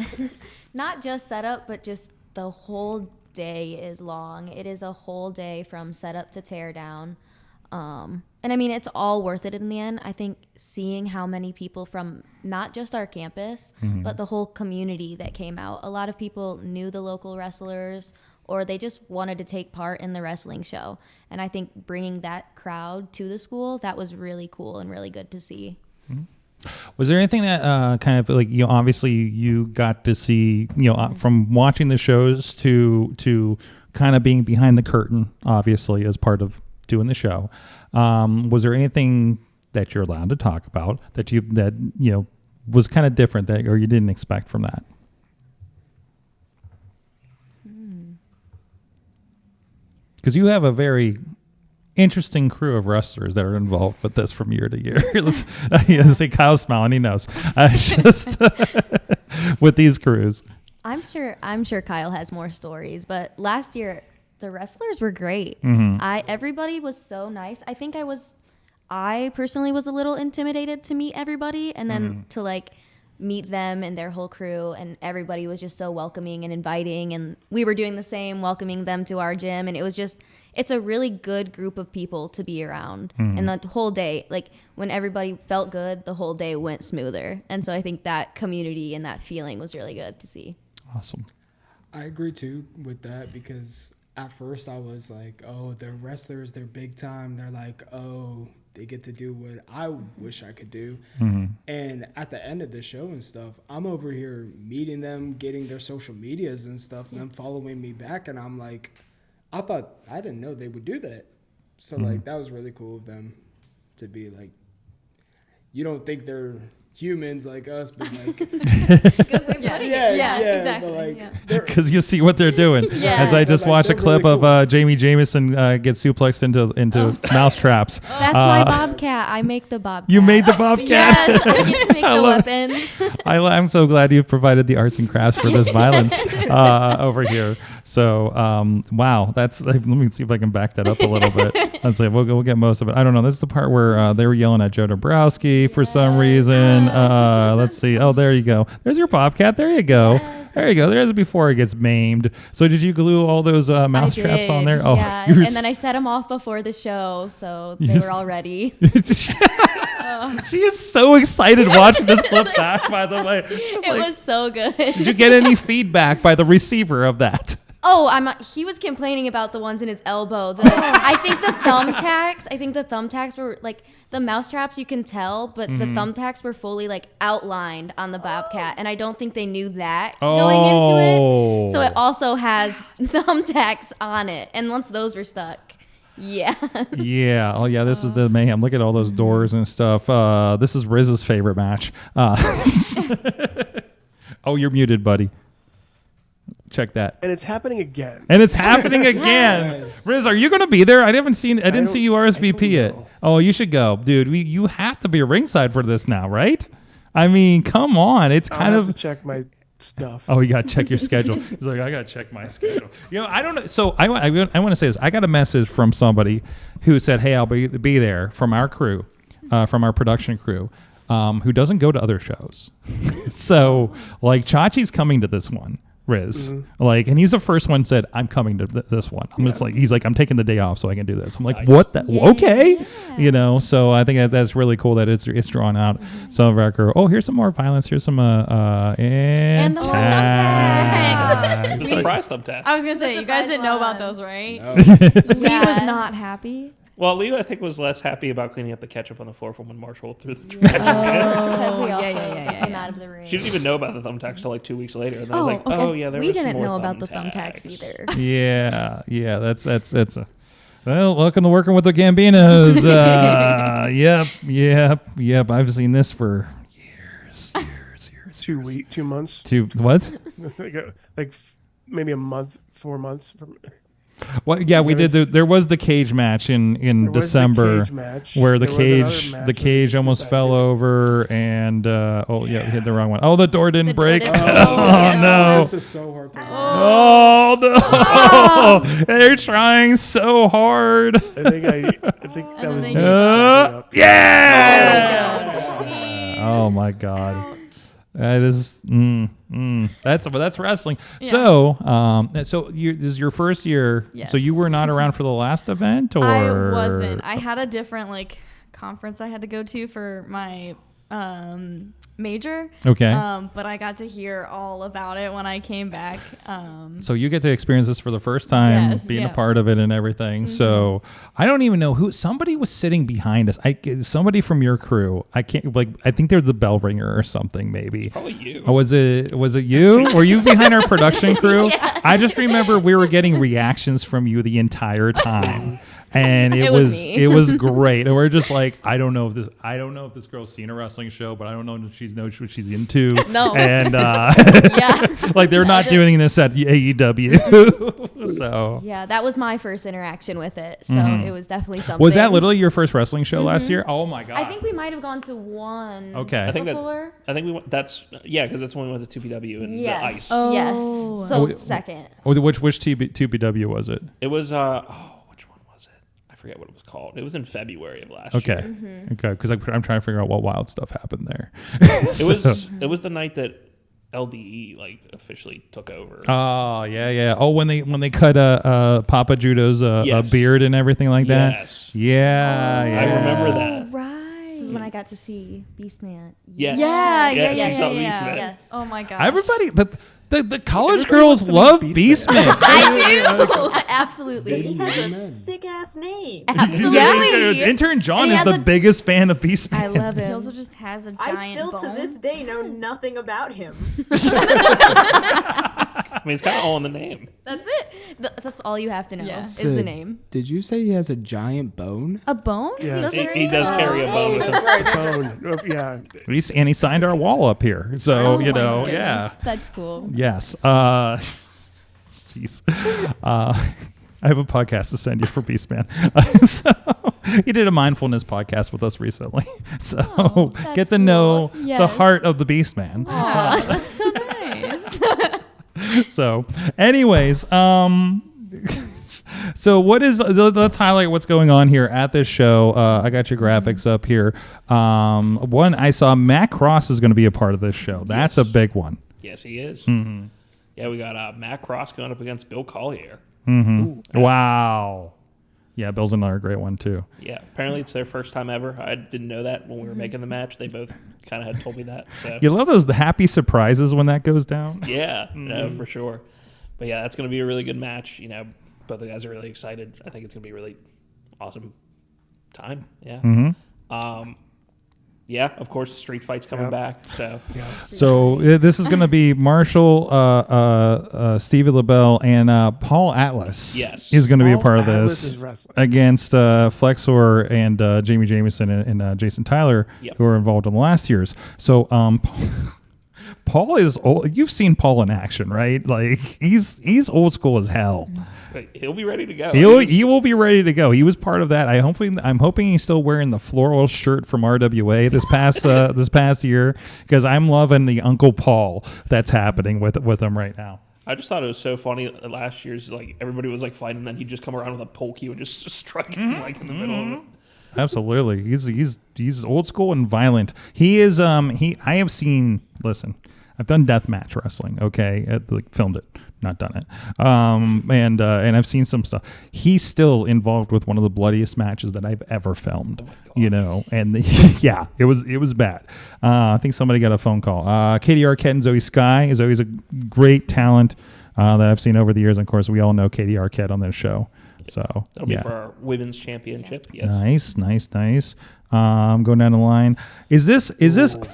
Not just setup, but just the whole day is long. It is a whole day from setup to tear down. And I mean, it's all worth it in the end. I think seeing how many people from not just our campus, but the whole community that came out. A lot of people knew the local wrestlers, or they just wanted to take part in the wrestling show. And I think bringing that crowd to the school, that was really cool and really good to see. Was there anything that kind of obviously you got to see, from watching the shows to kind of being behind the curtain, obviously, as part of doing the show. Was there anything that you're allowed to talk about that was kind of different or you didn't expect from that? Because you have a very interesting crew of wrestlers that are involved with this from year to year. Let's see Kyle's smiling. He knows. Just with these crews. I'm sure Kyle has more stories, but last year the wrestlers were great. Everybody was so nice. I think I personally was a little intimidated to meet everybody, and then to meet them and their whole crew, and everybody was just so welcoming and inviting, and we were doing the same, welcoming them to our gym, and it's a really good group of people to be around. And the whole day, when everybody felt good, the whole day went smoother. And so I think that community and that feeling was really good to see. Awesome. I agree too with that, because at first I was like, oh, they're wrestlers, they're big time. They're they get to do what I wish I could do. And at the end of the show and stuff, I'm over here meeting them, getting their social medias and stuff, and them following me back. And I'm like, I didn't know they would do that. So that was really cool of them to be you don't think they're humans like us, but exactly. Because you see what they're doing. As I just watched a clip of Jamie Jamison get suplexed into mouse traps. That's my bobcat. I make the bobcat. You made the bobcat. Yes, I get to make the weapons. I'm so glad you've provided the arts and crafts for this violence over here. So wow, that's let me see if I can back that up a little bit. Let's see, we'll get most of it. I don't know. This is the part where they were yelling at Joe Dombrowski for some reason. Let's see. Oh, there you go. There's your bobcat. There you go. Yes. There you go. There's before it gets maimed. So did you glue all those mouse traps on there? Oh, yeah. And then I set them off before the show, so they were all ready. She is so excited watching this clip back, by the way. It was so good. Did you get any feedback by the receiver of that? Oh, he was complaining about the ones in his elbow. I think the thumbtacks were the mouse traps, you can tell, but the thumbtacks were fully outlined on the bobcat, and I don't think they knew that going into it. So it also has thumbtacks on it, and once those were stuck, yeah. Yeah. Oh yeah. This is the mayhem. Look at all those doors and stuff. This is Riz's favorite match. Oh, you're muted, buddy. Check that. And it's happening again. Yes. Riz, are you going to be there? I didn't see you RSVP it. Oh, you should go. Dude, you have to be ringside for this now, right? I mean, come on. It's I'll kind have of to check my stuff. Oh, you got to check your schedule. He's like, I got to check my schedule. I don't know. So I want to say this. I got a message from somebody who said, hey, I'll be there from our crew, from our production crew, who doesn't go to other shows. So, like, Chachi's coming to this one, Riz. Like, and he's the first one said, I'm coming to this one. I'm just like, he's like, I'm taking the day off so I can do this. I'm like, what? Okay. So I think that's really cool that it's drawn out some of our crew. Oh, here's some more violence. Here's some And the more thumbtacks. The surprise thumbtack. I was gonna say, you guys surprise didn't know about ones. those, right? No. Lee was not happy. Well, Leo, I think, was less happy about cleaning up the ketchup on the floor from when Marshall threw the trash. Because we also yeah. came out of the ring. She didn't even know about the thumbtacks till like 2 weeks later. And I Oh, was like, okay. oh, yeah, there we was some didn't more know about the thumbtacks either. Yeah. That's a. Well, welcome to working with the Gambinos. Yep. I've seen this for years. 2 months. What? like maybe a month, 4 months from. Well, yeah, we did. There was the cage match in There was the December cage match. where There was another match that almost was fell decided. over and we hit the wrong one. Oh, the door didn't break. didn't break. Oh no! This is so hard to. Oh no! They're trying so hard. I think that was they me. gave up. Yeah! Oh my god. That is that's wrestling. Yeah. So this is your first year. Yes. So you were not around for the last event, or I wasn't. I had a different conference I had to go to for my major. Okay. But I got to hear all about it when I came back. So you get to experience this for the first time, Yes, being yeah. a part of it and everything. So I don't even know who. Somebody was sitting behind us. Somebody from your crew. I can't I think they're the bell ringer or something. Maybe. Probably you. Oh, was it you? Were you behind our production crew? Yeah. I just remember we were getting reactions from you the entire time. And it was was me. it was great. And we're just like, I don't know if this girl's seen a wrestling show, but I don't know if she knows what she's into. No. And Yeah. like they're not doing this at AEW. So Yeah, that was my first interaction with it. So it was definitely something. was that literally your first wrestling show last year? Oh my god. I think we might have gone to one. Okay. I think before. we went. That's because that's when we went to 2PW and Yes. the ice. Yes. Oh, So second. Which 2PW was it? It was which one was it? I forget what it was called. It was in February of last Okay. year. Okay, because I'm trying to figure out what wild stuff happened there. It was the night that LDE officially took over. Oh yeah. Oh, when they cut Papa Judo's Yes. a beard and everything like that. Yes. Yeah. I remember that. Right. This is when I got to see Beastman. Yes. Yeah. Yes, you saw Beastman. Yes. Oh my gosh. Everybody, the college Everybody girls wants to love be Beastman. I do. Absolutely. He has a Amen. sick ass name. Absolutely. Intern John And he is has the a- biggest fan of Beastman. I love He him. also just has a I giant still bone. to this day know nothing about him. I mean, it's kind of all in the name. That's it. That's all you have to know Yes. is the name. Did you say he has a giant bone? A bone? Yeah. Does He does carry a bone with him. Bone. Yeah. And he signed our wall up here. So Oh my yeah. goodness. That's cool. Yes. Jeez. I have a podcast to send you for Beastman. So he did a mindfulness podcast with us recently. So Oh, get that's to know cool. the Yes. heart of the Beastman. Aw, that's so nice. So, anyways, so let's highlight what's going on here at this show. I got your graphics up here. One, I saw Matt Cross is going to be a part of this show. That's a big one. Yes, he is. Mm-hmm. Yeah, we got Matt Cross going up against Bill Collier. Wow. Yeah, Bill's another great one too. Yeah, apparently it's their first time ever. I didn't know that when we were making the match. They both kind of had told me that. So You love the happy surprises when that goes down. yeah, no, for sure. But yeah, that's going to be a really good match. Both the guys are really excited. I think it's going to be a really awesome time. Yeah. Yeah, of course, the street fight's coming back. So So this is going to be Marshall, Stevie LaBelle, and Paul Atlas. Yes. is going to be a Paul part of Atlas this is wrestling. against Flexor and Jamie Jamison and Jason Tyler, Yep. who were involved in last year's. So Paul Paul is old. You've seen Paul in action, right? Like he's old school as hell. He'll be ready to go. He will be ready to go. He was part of that. I'm hoping he's still wearing the floral shirt from RWA this past year, because I'm loving the Uncle Paul that's happening with him right now. I just thought it was so funny last year's, like, everybody was like fighting, and then he'd just come around with a pole cue and just struck him like in the middle of it. Absolutely. He's old school and violent. He is I have seen, listen, I've done deathmatch wrestling, okay? Filmed it, not done it. And I've seen some stuff. He's still involved with one of the bloodiest matches that I've ever filmed. And yeah, it was bad. I think somebody got a phone call. Katie Arquette and Zoe Sky. Zoe's a great talent that I've seen over the years. And of course, we all know Katie Arquette on this show. So that'll be for our women's championship. Yes. Nice. Going down the line. Is this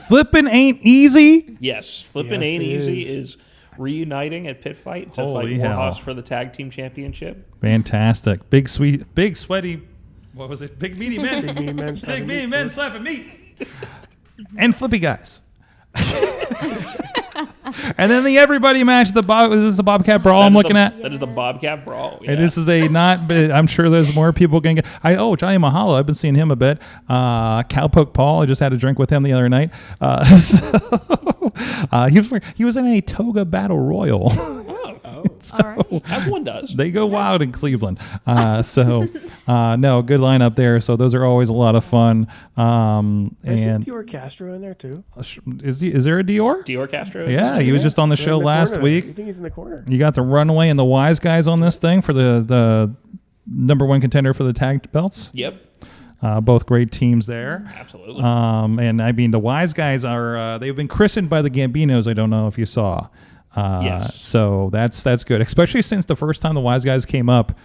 Flippin' Ain't Easy? Yes, Flippin' Ain't Easy is reuniting at Pitt Fight to fight Warhorse for the tag team championship. Fantastic. Big sweaty. What was it? Big meaty men. Big meaty men slapping meat. And flippy guys. And then the everybody match. Is this the Bobcat Brawl I'm looking at? That is the Bobcat Brawl. Yeah. And this is but I'm sure there's more people going to get. Johnny Mahalo. I've been seeing him a bit. Cowpoke Paul. I just had a drink with him the other night. He was in a toga battle royal. All right. As one does. They go wild in Cleveland. No, good lineup there. So those are always a lot of fun. And Dior Castro in there too. Is there a Dior? Dior Castro? Yeah, he was just on the show last week. I think he's in the corner. You got the Runaway and the Wise guys on this thing for the number one contender for the tag belts. Yep. Both great teams there. Absolutely. And I mean, the Wise guys they've been christened by the Gambinos. I don't know if you saw. Yes. So that's good, especially since the first time the Wise guys came up,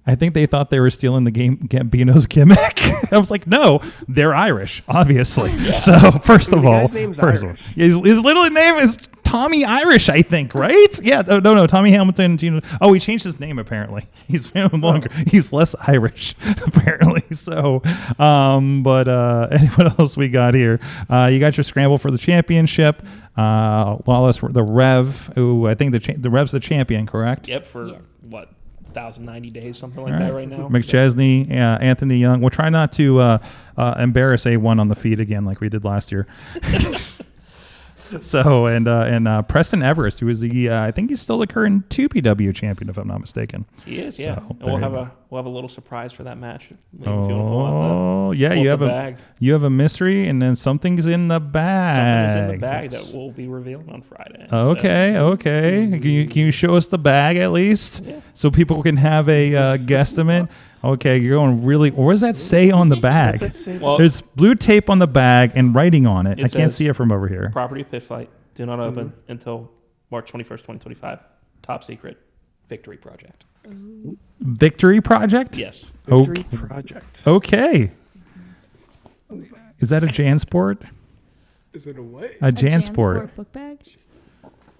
I think they thought they were stealing the Gambino's gimmick. I was like, no, they're Irish, obviously. Yeah. So first of all, his little name is Tommy Irish, I think, right? Yeah, no, Tommy Hamilton. He changed his name apparently. He's no longer. He's less Irish apparently. So, anyone else we got here? You got your scramble for the championship. Lawless, the Rev, who I think the Rev's the champion, correct? Yep. For what? 1,090 days, something like that right now. McChesney, Anthony Young. We'll try not to embarrass A1 on the feed again like we did last year. So and Preston Everest, who is I think he's still the current 2PW champion, if I'm not mistaken. He is, yeah. So, we'll have a little surprise for that match. You have a mystery, and then something's in the bag. Something's in the bag that we'll be revealing on Friday. Okay. Can you show us the bag at least, so people can have a guesstimate? Okay, you're going really. What does that say on the bag? There's blue tape on the bag and writing on it. I can't see it from over here. Property Pitt Fight. Do not open until March 21st, 2025. Top secret. Victory Project. Victory Project? Yes. Victory Project. Okay. Is that a JanSport? Is it a what? A JanSport book bag?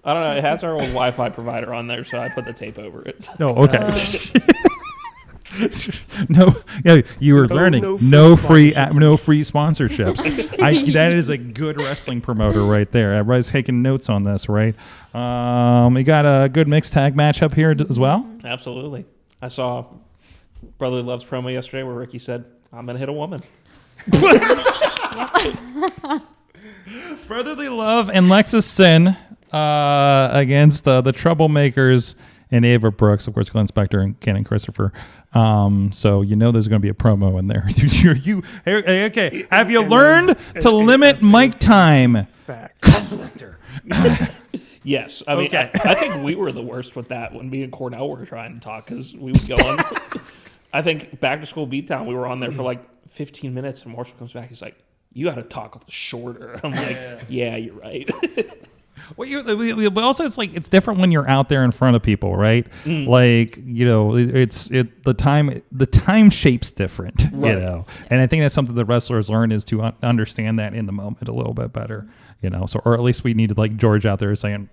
I don't know. It has our old Wi-Fi provider on there, so I put the tape over it. Oh, okay. You were learning. No free sponsorships. That is a good wrestling promoter right there. Everybody's taking notes on this, right? We got a good mixed tag match up here as well. Absolutely. I saw Brotherly Love's promo yesterday where Ricky said, "I'm gonna hit a woman." Brotherly Love and Lexus Sin against the Troublemakers and Ava Brooks, of course, Glenn Spector and Cannon Christopher. So there's going to be a promo in there. Okay. Have you learned to limit mic time? Conflictor. Yes. I mean, okay. I think we were the worst with that when me and Cornell were trying to talk, because we would go on. I think Back to School Beatdown, we were on there for like 15 minutes, and Marshall comes back. He's like, "You got to talk shorter." I'm like, "Yeah, you're right." But also it's different when you're out there in front of people, right? Like, the time shape's different, right. And I think that's something the wrestlers learn, is to understand that in the moment a little bit better, So, or at least we needed like George out there saying,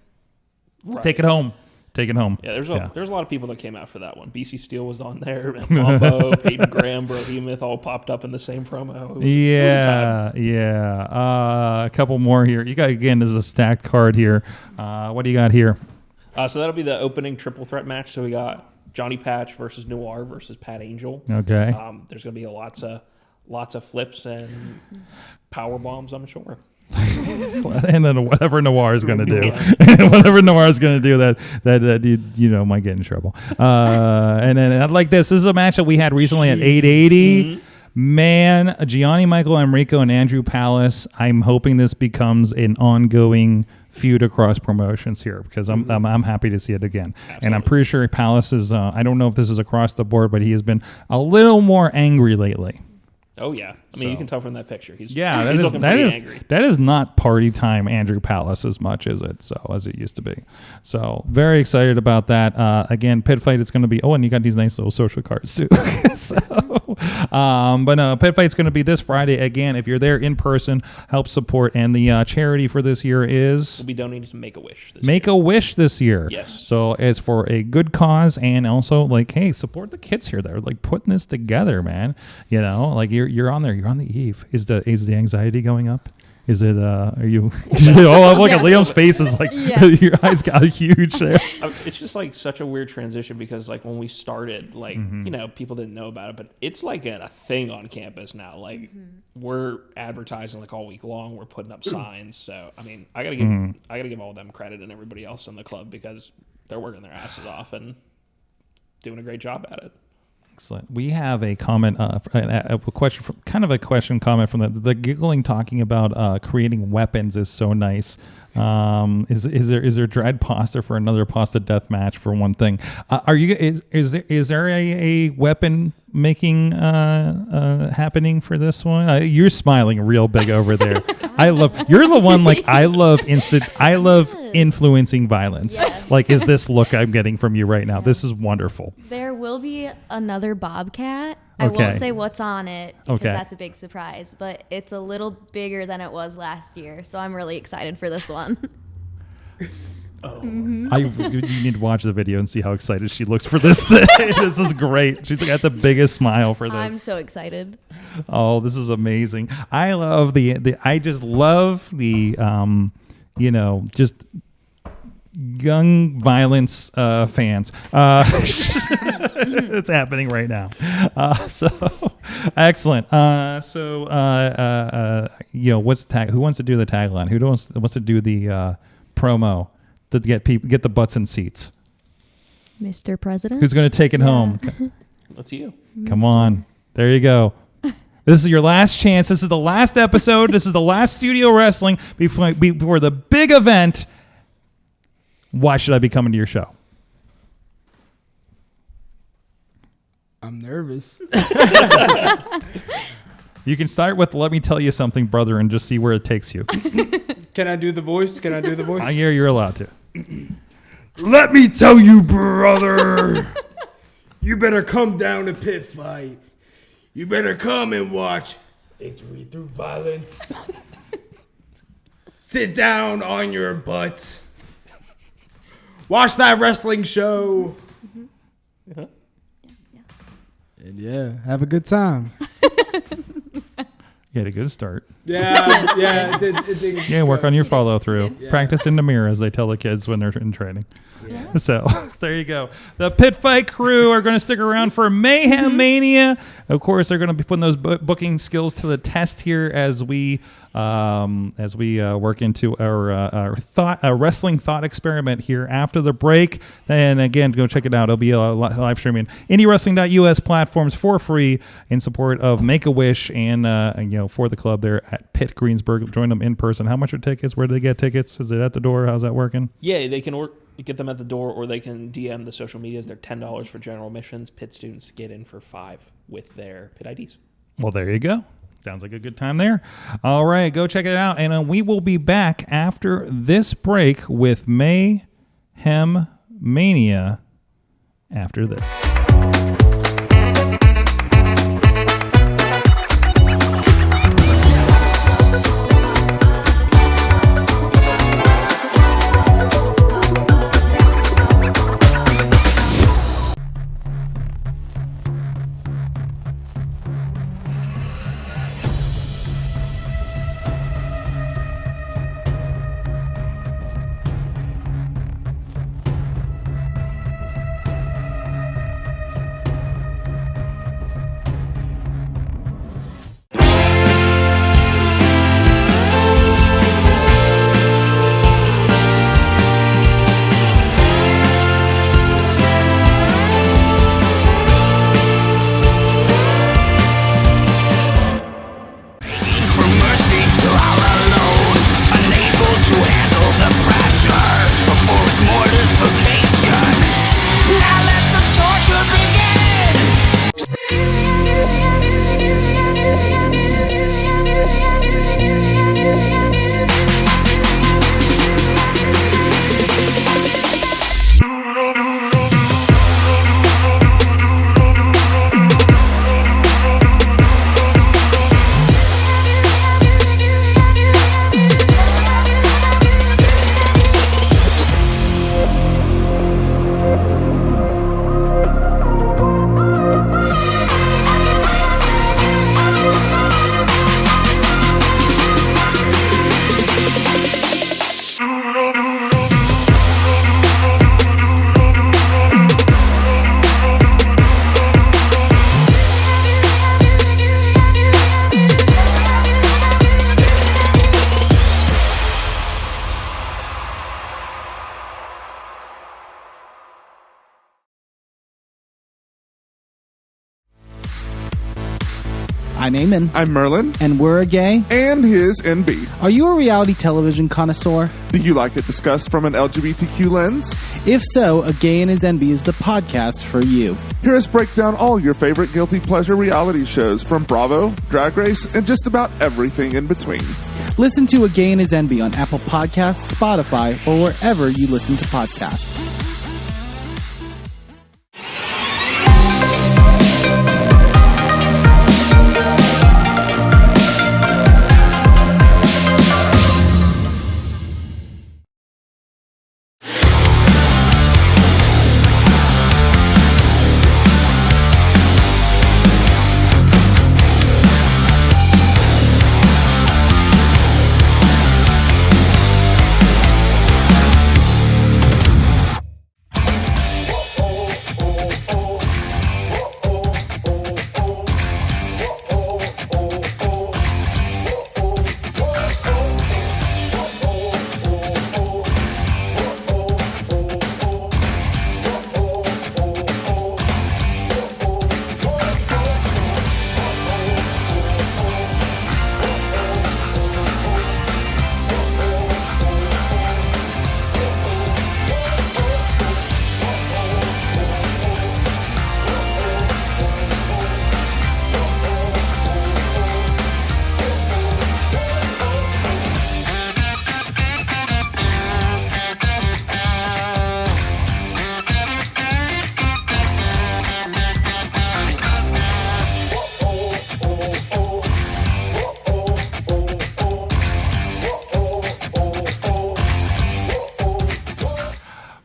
"Take it home, Take it home. Yeah, there's a lot of people that came out for that one. BC Steel was on there. Mambo, Peyton Graham, Behemoth all popped up in the same promo. It was a time. A couple more here. You got, again, this is a stacked card here. What do you got here? So that'll be the opening triple threat match. So we got Johnny Patch versus Noir versus Pat Angel. Okay. There's gonna be lots of flips and power bombs, I'm sure. And then whatever Noir is going to do, whatever Noir is going to do, that might get in trouble. And then like this is a match that we had recently at 880. Man, Gianni Michael Enrico and Andrew Palace. I'm hoping this becomes an ongoing feud across promotions here because I'm happy to see it again. Absolutely. And I'm pretty sure Palace is. I don't know if this is across the board, but he has been a little more angry lately. Oh yeah, I mean you can tell from that picture. He's looking angry. That is not party time Andrew Palace as much as it used to be. So very excited about that. Again, Pitt Fight it's going to be. Oh, and you got these nice little social cards too. But no, Pitt Fight's going to be this Friday again. If you're there in person, help support. And the charity for this year is we'll be donating to Make-A-Wish. Make-A-Wish this year. Yes. So it's for a good cause and also like, hey, support the kids here. They're like putting this together, man. Like you're on there. You're on the eve. Is the anxiety going up? Is it? Are you? Oh, look at Liam's face. Is like your eyes got huge there. It's just like such a weird transition because like when we started, like people didn't know about it, but it's like a thing on campus now. Like we're advertising like all week long. We're putting up signs. So I mean, I gotta give all them credit and everybody else in the club because they're working their asses off and doing a great job at it. Excellent. We have a comment, a question comment from the giggling talking about creating weapons is so nice. Is there dried pasta for another pasta death match for one thing? Is there a weapon making happening for this one? You're smiling real big over there. You're the one like I love influencing violence. Yes. Like is this look I'm getting from you right now? Yes. This is wonderful. There will be another Bobcat. Okay. I won't say what's on it because Okay. that's a big surprise, but it's a little bigger than it was last year, so I'm really excited for this one. You need to watch the video and see how excited she looks for this thing. This is great. She's got the biggest smile for this. I'm so excited. Oh, this is amazing. I love I just love the just young violence fans. It's happening right now. So excellent. What's the tag? Who wants to do the tagline? Who wants to do the promo to get the butts in seats? Mr. President. Who's going to take it home? That's you. Come on. There you go. This is your last chance. This is the last episode. This is the last studio wrestling before the big event. Why should I be coming to your show? I'm nervous. You can start with "Let me tell you something, brother," and just see where it takes you. Can I do the voice? You're allowed to. Let me tell you, brother. You better come down to Pitt Fight. You better come and watch Victory Through Violence. Sit down on your butt. Watch that wrestling show. Uh-huh. And have a good time. You had a good start. Yeah, it did. Yeah, work on your follow through. Yeah. Practice in the mirror, as they tell the kids when they're in training. Yeah. So there you go. The Pitt Fight crew are going to stick around for Mayhem Mania. Of course, they're going to be putting those booking skills to the test here as we work into our wrestling thought experiment here after the break. And again, go check it out. It'll be a live streaming IndieWrestling.us platforms for free in support of Make-A-Wish and for the club there at Pitt Greensburg. Join them in person. How much are tickets? Where do they get tickets? Is it at the door? How's that working? Yeah, they can get them at the door, or they can DM the social medias. They're $10 for general admissions. Pitt students get in for $5 with their Pitt IDs. Well, there you go. Sounds like a good time there. All right, go check it out. And we will be back after this break with Mayhem Mania after this. I'm Eamon. I'm Merlin. And we're a gay. And his NB. Are you a reality television connoisseur? Do you like it discussed from an LGBTQ lens? If so, A Gay and His NB is the podcast for you. Hear us break down all your favorite guilty pleasure reality shows from Bravo, Drag Race, and just about everything in between. Listen to A Gay and His NB on Apple Podcasts, Spotify, or wherever you listen to podcasts.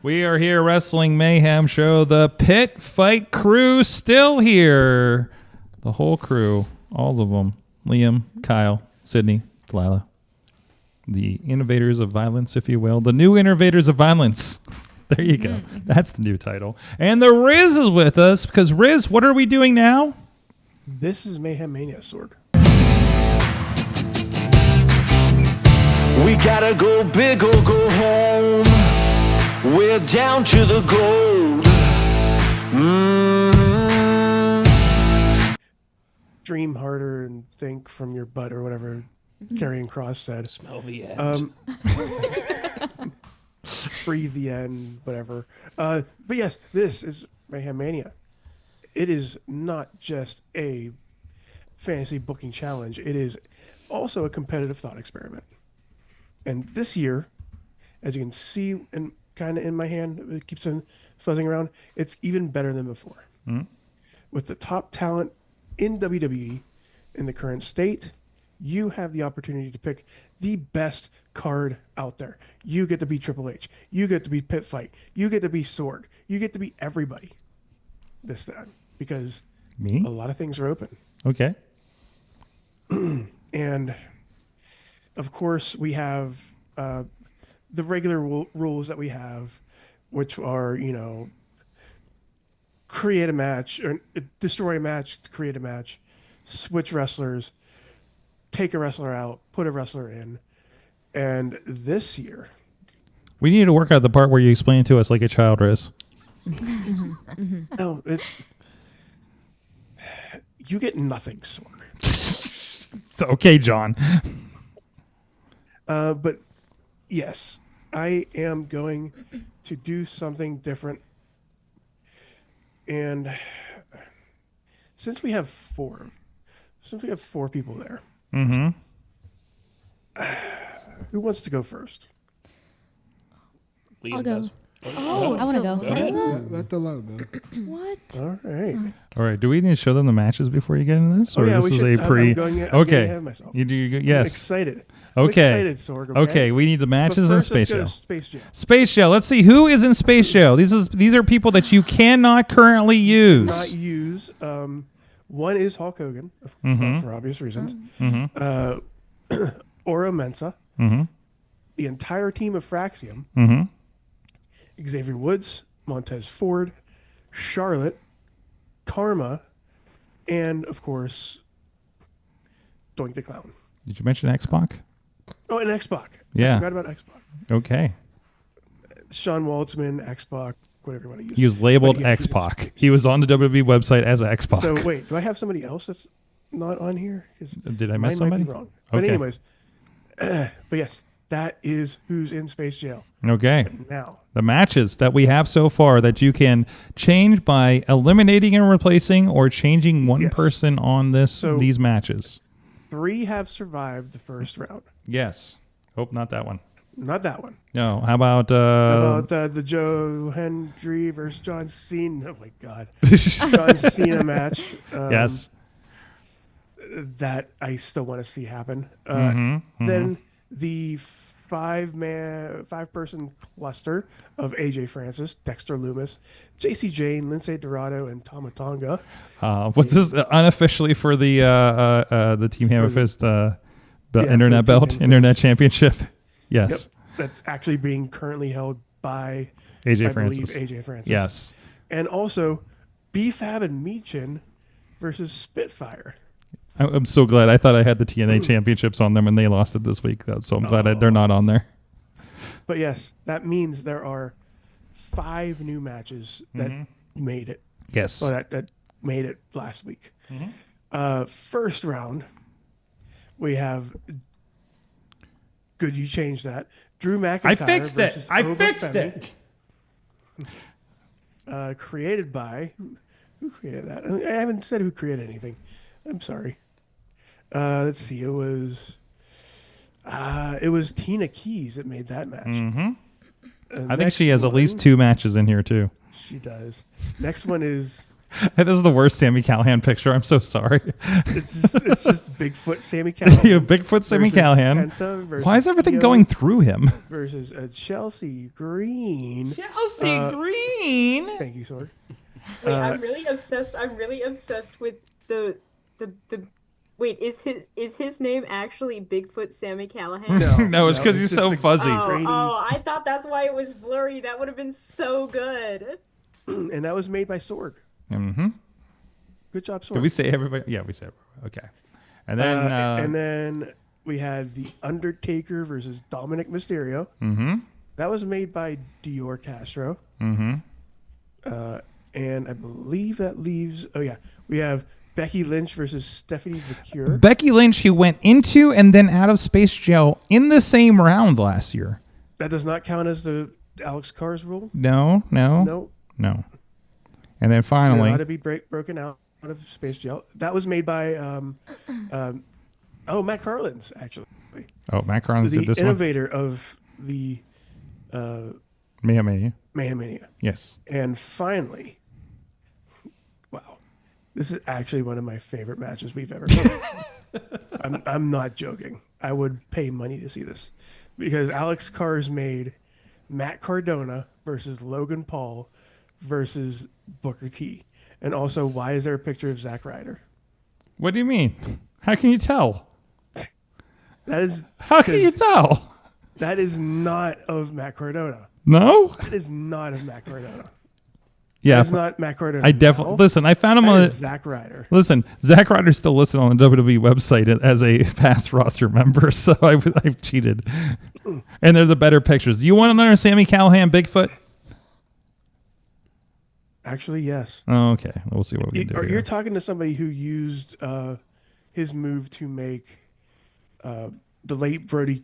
We are here, Wrestling Mayhem Show. The Pitt Fight crew still here. The whole crew, all of them. Liam, Kyle, Sydney, Delilah. The innovators of violence, if you will. The new innovators of violence. There you go. That's the new title. And the Riz is with us because, Riz, what are we doing now? This is Mayhem Mania, Sorg. We gotta go big or go home. We're down to the gold. Dream harder and think from your butt or whatever Karrion Kross said. Smell the end. Breathe the end, whatever. But yes, this is Mayhem Mania. It is not just a fantasy booking challenge. It is also a competitive thought experiment. And this year, as you can see in kind of in my hand, it keeps on fuzzing around, it's even better than before. With the top talent in WWE in the current state, you have the opportunity to pick the best card out there. You get to be Triple H. You get to be Pitt Fight. You get to be Sorg. You get to be everybody this time because a lot of things are open. Okay. And of course, we have the regular rules that we have, which are, create a match or destroy a match, create a match, switch wrestlers, take a wrestler out, put a wrestler in. And this year, we need to work out the part where you explain it to us like a child, Riz. No, you get nothing, Sorg. Okay, John. But yes, I am going to do something different. And since we have four people there, who wants to go first? Liam I'll go. does. Oh, I want to go. ahead. Let the love go. What? All right. All right. Do we need to show them the matches before you get into this? Oh, yeah, this we is should. a pre. I'm going okay. ahead of myself. You do. I'm Yes. excited. Okay. I'm excited, Sorg. Okay. We need the matches and But first, Space let's Show. go to Space Jam. Space Show. Let's see who is in Space Show. These are people that you cannot currently use. Not use. One is Hulk Hogan, for obvious reasons. Oro Mensa. The entire team of Fraxium. Xavier Woods, Montez Ford, Charlotte, Karma, and of course, Doink the Clown. Did you mention X-Pac? Oh, and X-Pac. Yeah. I forgot about X-Pac. Okay. Sean Waltzman, X-Pac, whatever you want to use. He was labeled But yeah, X-Pac. He was on the WWE website as X-Pac. So wait, do I have somebody else that's not on here? 'Cause Did I miss mine might somebody? be wrong. But Okay. anyways, but yes, that is who's in Space Jail. Okay. Now, The matches that we have so far that you can change by eliminating and replacing or changing one Yes. person on So- these matches. 3 have survived the first round. Yes. Hope not that one. Not that one. No. How about How about the Joe Hendry versus John Cena? Oh my God, John Cena match. yes. That I still want to see happen. Mm-hmm, Then the 5-person cluster of AJ Francis, Dexter Loomis, JC Jane, Lindsay Dorado, and Tama Tonga. What's this unofficially for the Team Hammer Fist the Internet for Team belt, Hammer Internet Fist. Championship? Yes. Yep, that's actually being currently held by AJ I Francis. believe AJ Francis. Yes. And also B-Fab and Meechin versus Spitfire. I'm so glad. I thought I had the TNA championships on them and they lost it this week. So I'm glad they're not on there. But yes, that means there are 5 new matches that made it. Yes. Well, that made it last week. First round, we have. Good, you changed that. Drew McIntyre. I fixed it. versus I Oba fixed Femi. it. Created by who created that? I haven't said who created anything. I'm sorry. Let's see. It was Tina Keys that made that match. I think she has at least 2 matches in here too. She does. Next one is. This is the worst Sami Callihan picture. I'm so sorry. It's just Bigfoot Sami Callihan. Yeah, Bigfoot Sami versus Callihan. Penta versus Why is everything Io going through him? Versus Chelsea Green. Chelsea Green. Thank you, Sword. Wait, I'm really obsessed. I'm really obsessed with the. Wait, is his name actually Bigfoot Sami Callahan? No, it's because he's just so the fuzzy. Oh, I thought that's why it was blurry. That would have been so good. And that was made by Sorg. Mm-hmm. Good job, Sorg. Did we say everybody? Yeah, we said everybody. Okay. And then we had the Undertaker versus Dominic Mysterio. Mm-hmm. That was made by Dior Castro. Mm-hmm. And I believe that leaves. Oh yeah, we have Becky Lynch versus Stephanie Vacure. Becky Lynch, who went into and then out of Space Jail in the same round last year. That does not count as the Alex Cars rule. No. And then finally, allowed to be broken out of Space Jail. That was made by Matt Carlins, actually. Oh, Matt Carlins the did this innovator of the Mayhem Mania. Mayhem Mania. Yes. And finally, wow, this is actually one of my favorite matches we've ever done. I'm not joking. I would pay money to see this because Alex Cars made Matt Cardona versus Logan Paul versus Booker T. And also, why is there a picture of Zack Ryder? What do you mean? How can you tell? How can you tell? That is not of Matt Cardona. No? That is not of Matt Cardona. Yeah. That's not Matt Cardona. I definitely listen. I found him that on is Zack Ryder. Listen, Zack Ryder's still listed on the WWE website as a past roster member, so I've cheated. And they're the better pictures. Do you want another Sami Callihan Bigfoot? Actually, yes. Oh, okay. We'll see what we can do. You're talking to somebody who used his move to make the late Brody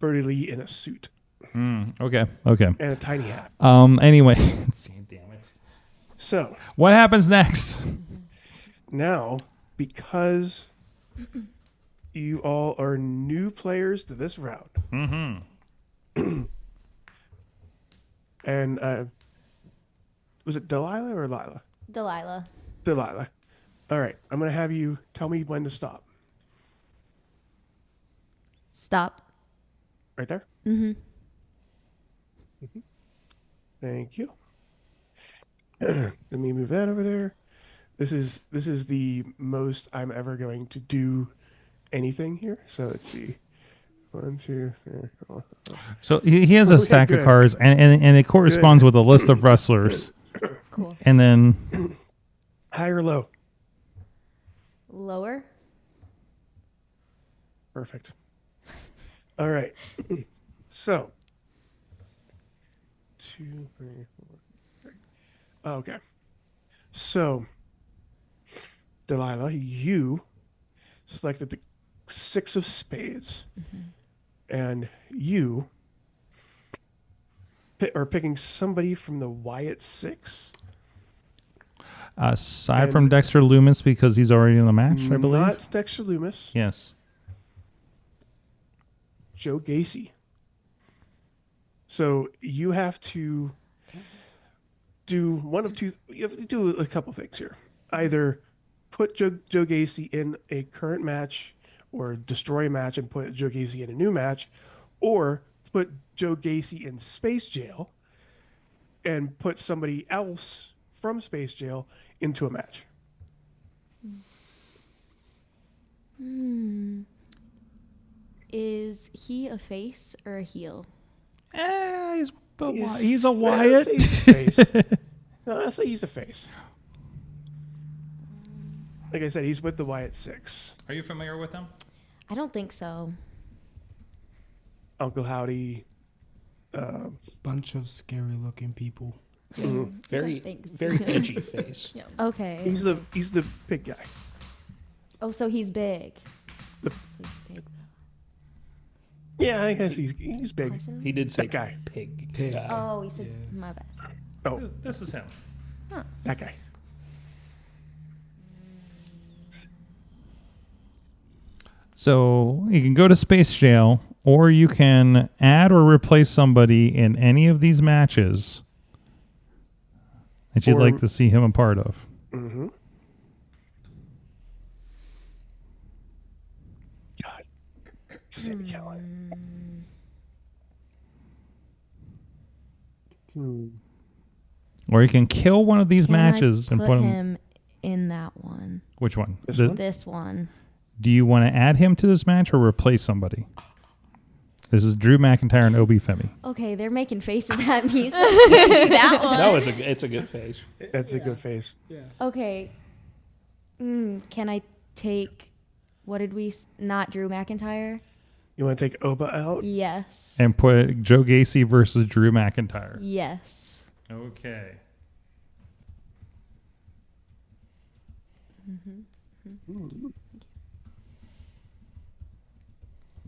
Lee in a suit. Okay. And a tiny hat. Anyway. Damn it. So. What happens next? Now, because you all are new players to this round. Mm-hmm. And was it Delilah or Lila? Delilah. All right. I'm going to have you tell me when to stop. Stop. Right there? Mm-hmm. Thank you. Let me move that over there. This is the most I'm ever going to do anything here. So let's see. 1, 2, 3, 4. So he has a stack of cards, and it corresponds with a list of wrestlers. Cool. And then high or low? Lower. Perfect. All right. So 2, 3, 4. Okay. So Delilah, you selected the 6 of spades, and you are picking somebody from the Wyatt 6. Aside from Dexter Loomis, because he's already in the match, I believe. Not Dexter Loomis. Yes. Joe Gacy. So you have to do one of two. You have to do a couple things here. Either put Joe Gacy in a current match, or destroy a match and put Joe Gacy in a new match, or put Joe Gacy in Space Jail and put somebody else from Space Jail into a match. Is he a face or a heel? He's a Wyatt. He's a face. No, I'll say he's a face. Like I said, he's with the Wyatt 6. Are you familiar with him? I don't think so. Uncle Howdy. Bunch of scary looking people. Very Thanks. very edgy face. Okay. He's the big guy. Oh, so he's big. The- So he's big, though. Yeah, I guess he's big. Question? He did say That guy. pig. Pig. Oh, he said, my bad. Oh, This is him. that guy. So you can go to Space Jail, or you can add or replace somebody in any of these matches that you'd Or- like to see him a part of. Mm-hmm. God. Sammy Callahan. Or you can kill one of these Can matches I and put put him. him in that one? Which one? This one? This one. Do you want to add him to this match or replace somebody? This is Drew McIntyre and Obi Femi. Okay, they're making faces at me. So that one. No, it's a good face. That's a good face. Yeah. Okay. Can I take? What did we? Not Drew McIntyre. You want to take Oba out? Yes. And put Joe Gacy versus Drew McIntyre. Yes. Okay.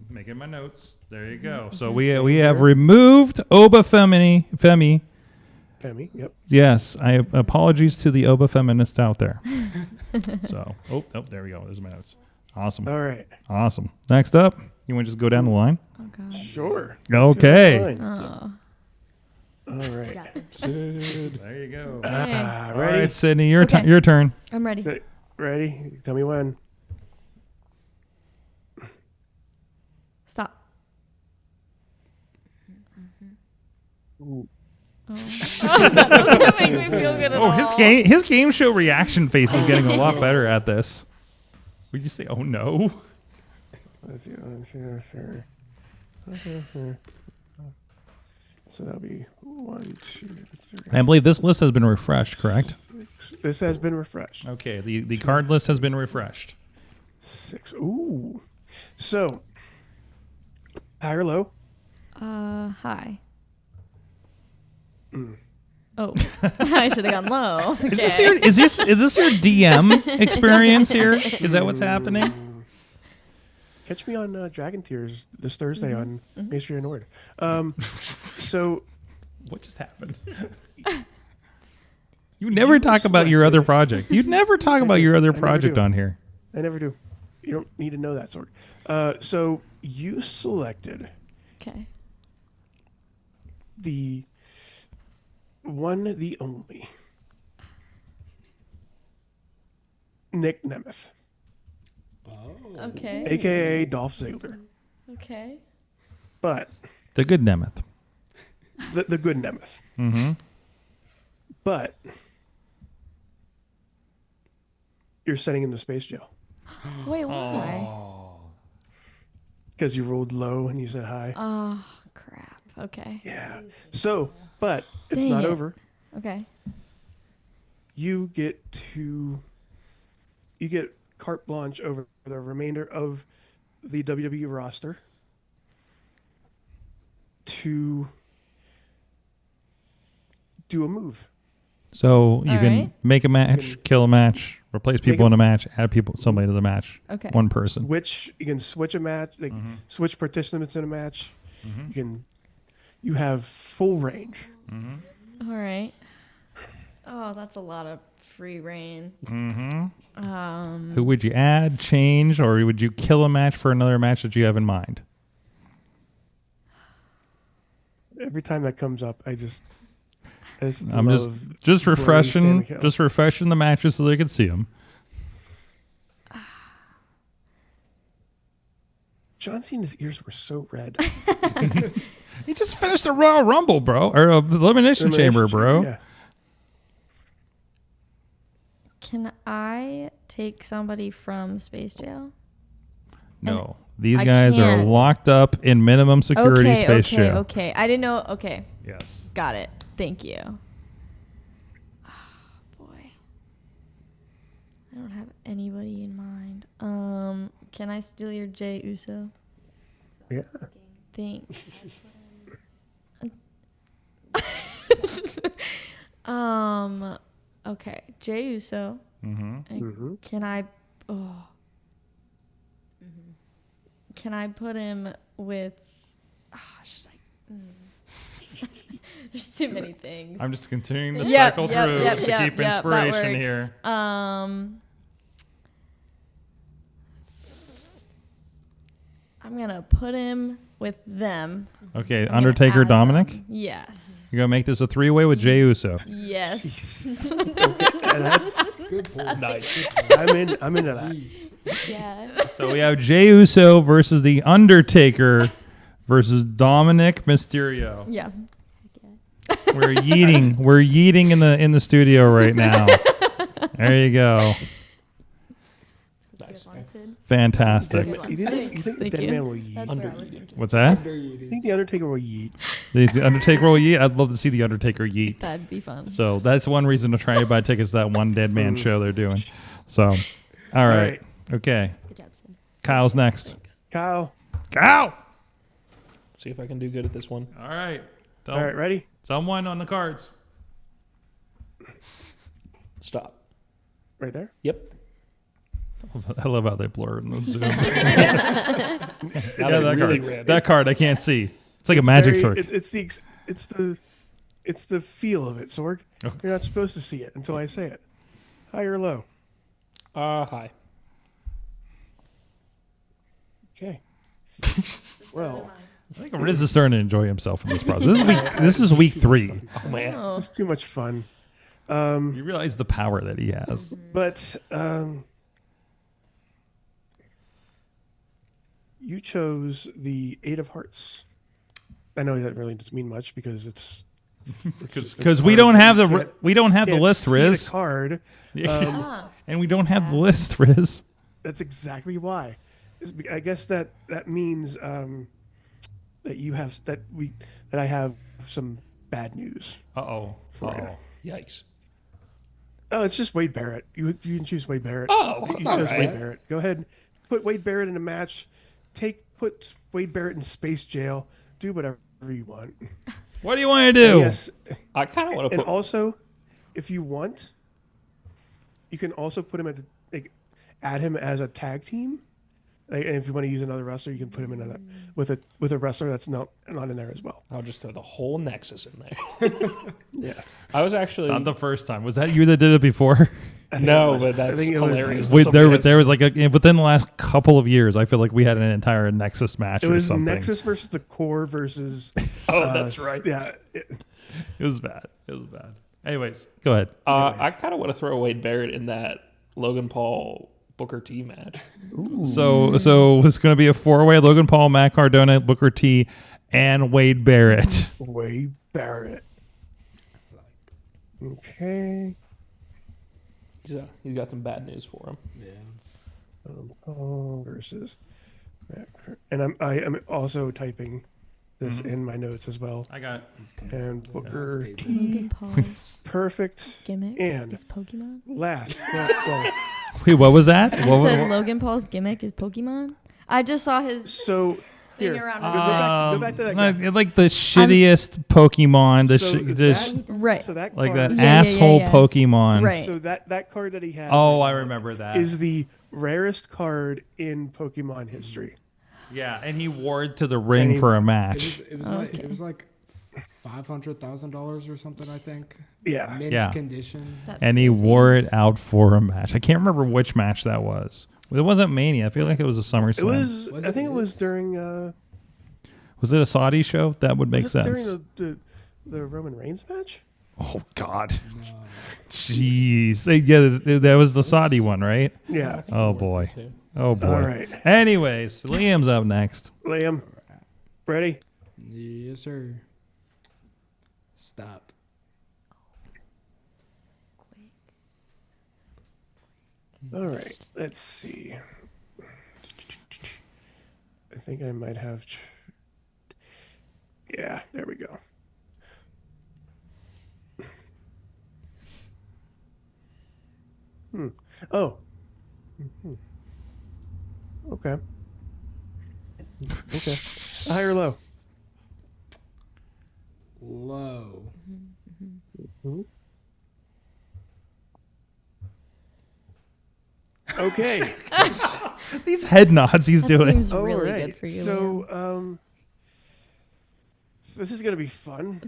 Making my notes. There you go. So we have removed Oba Femi. Femi, yep. Yes, I apologies to the Oba feminist out there. So, there we go. There's my notes. Awesome. All right. Awesome. Next up, you want to just go down the line? Oh god. Sure. Okay. Fine. Oh. All right. Got this. There you go. Hey, All Ready? right, Sydney, your Okay. your turn. I'm ready. So, ready? Tell me when. Stop. Oh. That doesn't make me feel good at all. His game show reaction face is getting a lot better at this. Would you say, "Oh no"? Let's see. Sure. So that'll be 1, 2, 3. I believe this list has been refreshed, correct? This has been refreshed. Okay, the card list has been refreshed. 6. Ooh. So, high or low? Hi. Oh, I should have gone low. Okay. Is this your DM experience here? Is that what's happening? Catch me on Dragon Tears this Thursday on Mystery and Nord. So, What just happened? You never talk about your other project. You never talk about your other project do. on here. I never do. You don't need to know that sort. So you selected Okay. the one, the only Nick Nemeth, Okay. aka Dolph Ziggler, Okay. but The good Nemeth. the good Nemeth. Mm-hmm. But you're sending him to Space Jail Wait, why? because you rolled low and you said high. Oh, crap. Okay. Yeah. So, but it's Dang not it. over. Okay. You get carte blanche over the remainder of the WWE roster to do a move. So you All can right. make a match, kill a match, Replace people in a match. Add somebody to the match. Okay. One person. You can switch a match, like switch participants in a match. You have full range. All right. Oh, that's a lot of free reign. Who would you add, change, or would you kill a match for another match that you have in mind? Every time that comes up, I just I'm love just refreshing, Sami Callihan. just refreshing the matches so they can see them. John Cena's ears were so red. He just finished a Royal Rumble, bro, or a Elimination Chamber, bro. Yeah. Can I take somebody from Space Jail? No, these I guys are can't. locked up in minimum security space jail. Okay. I didn't know. Okay. Yes. Got it. Thank you. Oh, boy. I don't have anybody in mind. Can I steal your Jey Uso? Yeah. Thanks. Okay. Jey Uso. And Can I? Oh. Can I put him with? Should I? There's too many things. I'm just continuing to cycle through to keep inspiration here. I'm gonna put him with them. Okay, I'm Undertaker, gonna add Dominic. them. Yes. You're gonna make this a 3-way with Jey Uso. Yes. That's Good point. Nice. I'm into that. Yeah. So we have Jey Uso versus the Undertaker versus Dominic Mysterio. Yeah. We're yeeting in the studio right now. There you go. Nice. Fantastic. You think the dead man will yeet? That's where I was thinking. What's that? You think the Undertaker will yeet? The Undertaker will yeet? I'd love to see the Undertaker yeet. That'd be fun. So that's one reason to try to buy tickets to that one dead man show they're doing. So, all right. Okay. Good job, Sid. Kyle's next. Kyle. Kyle! See if I can do good at this one. All right. All right, ready? Someone on the cards. Stop. Right there? Yep. I love how they blur in the Zoom. Now that, really card, red. that card I can't see. It's like a magic trick. It's the feel of it, Sorg. Okay. You're not supposed to see it until I say it. High or low? High. Okay. Well, I think Riz is starting to enjoy himself in this process. This is week 3. Oh man. it's too much fun. You realize the power that he has. But you chose the 8 of Hearts. I know that really doesn't mean much because it's Because we don't have the can't list, see Riz. the card. And we don't have the list, Riz. That's exactly why. I guess that means that I have some bad news. Uh-oh. Yikes. Oh, it's just Wade Barrett. You can choose Wade Barrett. Oh, you that's chose all right. Wade Barrett. Go ahead, put Wade Barrett in a match. Put Wade Barrett in space jail. Do whatever you want. What do you want to do? Yes, I kind of want to and put. also, if you want, you can also put him add him as a tag team. And if you want to use another wrestler, you can put him in with a wrestler that's not in there as well. I'll just throw the whole Nexus in there. Yeah. I was actually It's not the first time. Was that you that did it before? no, but that's think it was- hilarious. Wait, there was like within the last couple of years, I feel like we had an entire Nexus match It or was something. Nexus versus the Core versus. Oh, that's right. Yeah. It was bad. Anyways, go ahead. I kind of want to throw Wade Barrett in that Logan Paul Booker T match. So it's going to be a 4-way: Logan Paul, Matt Cardona, Booker T, and Wade Barrett. Wade Barrett. Okay. He's got some bad news for him. Paul versus Matt and I am also typing this in my notes as well. I got And Booker T. Logan Paul's Perfect. gimmick And is Pokemon. last. Wait, what was that? I said Logan Paul's gimmick is Pokemon. I just saw his. So thing Here, around go his back- neck. go back to that guy. like the shittiest Pokemon, So that Right. that like card, that asshole yeah. Pokemon. Right. So that card that he has. Oh, right I now remember that. is the rarest card in Pokemon history. Yeah, and he wore it to the ring And he- for a It match. was like $500,000 or something, I think. Yeah. Mint Yeah. condition. That's And he crazy. wore it out for a match. I can't remember which match that was. It wasn't Mania. I feel like it was a SummerSlam. It was. Was I it think it was his? during. Was it a Saudi show? That would make Was it sense. during the Roman Reigns match? Oh God. Jeez. Yeah, that was the Saudi one, right? Yeah. Oh boy. Oh boy. All right. Anyways, Liam's up next. Liam, ready? Yes, sir. Stop. All right. Let's see. I think I might have. Yeah. There we go. Oh. Okay. Okay. High or low? Low. Okay. These head nods he's That doing. seems All really right. good for you. Liam. So, this is gonna be fun.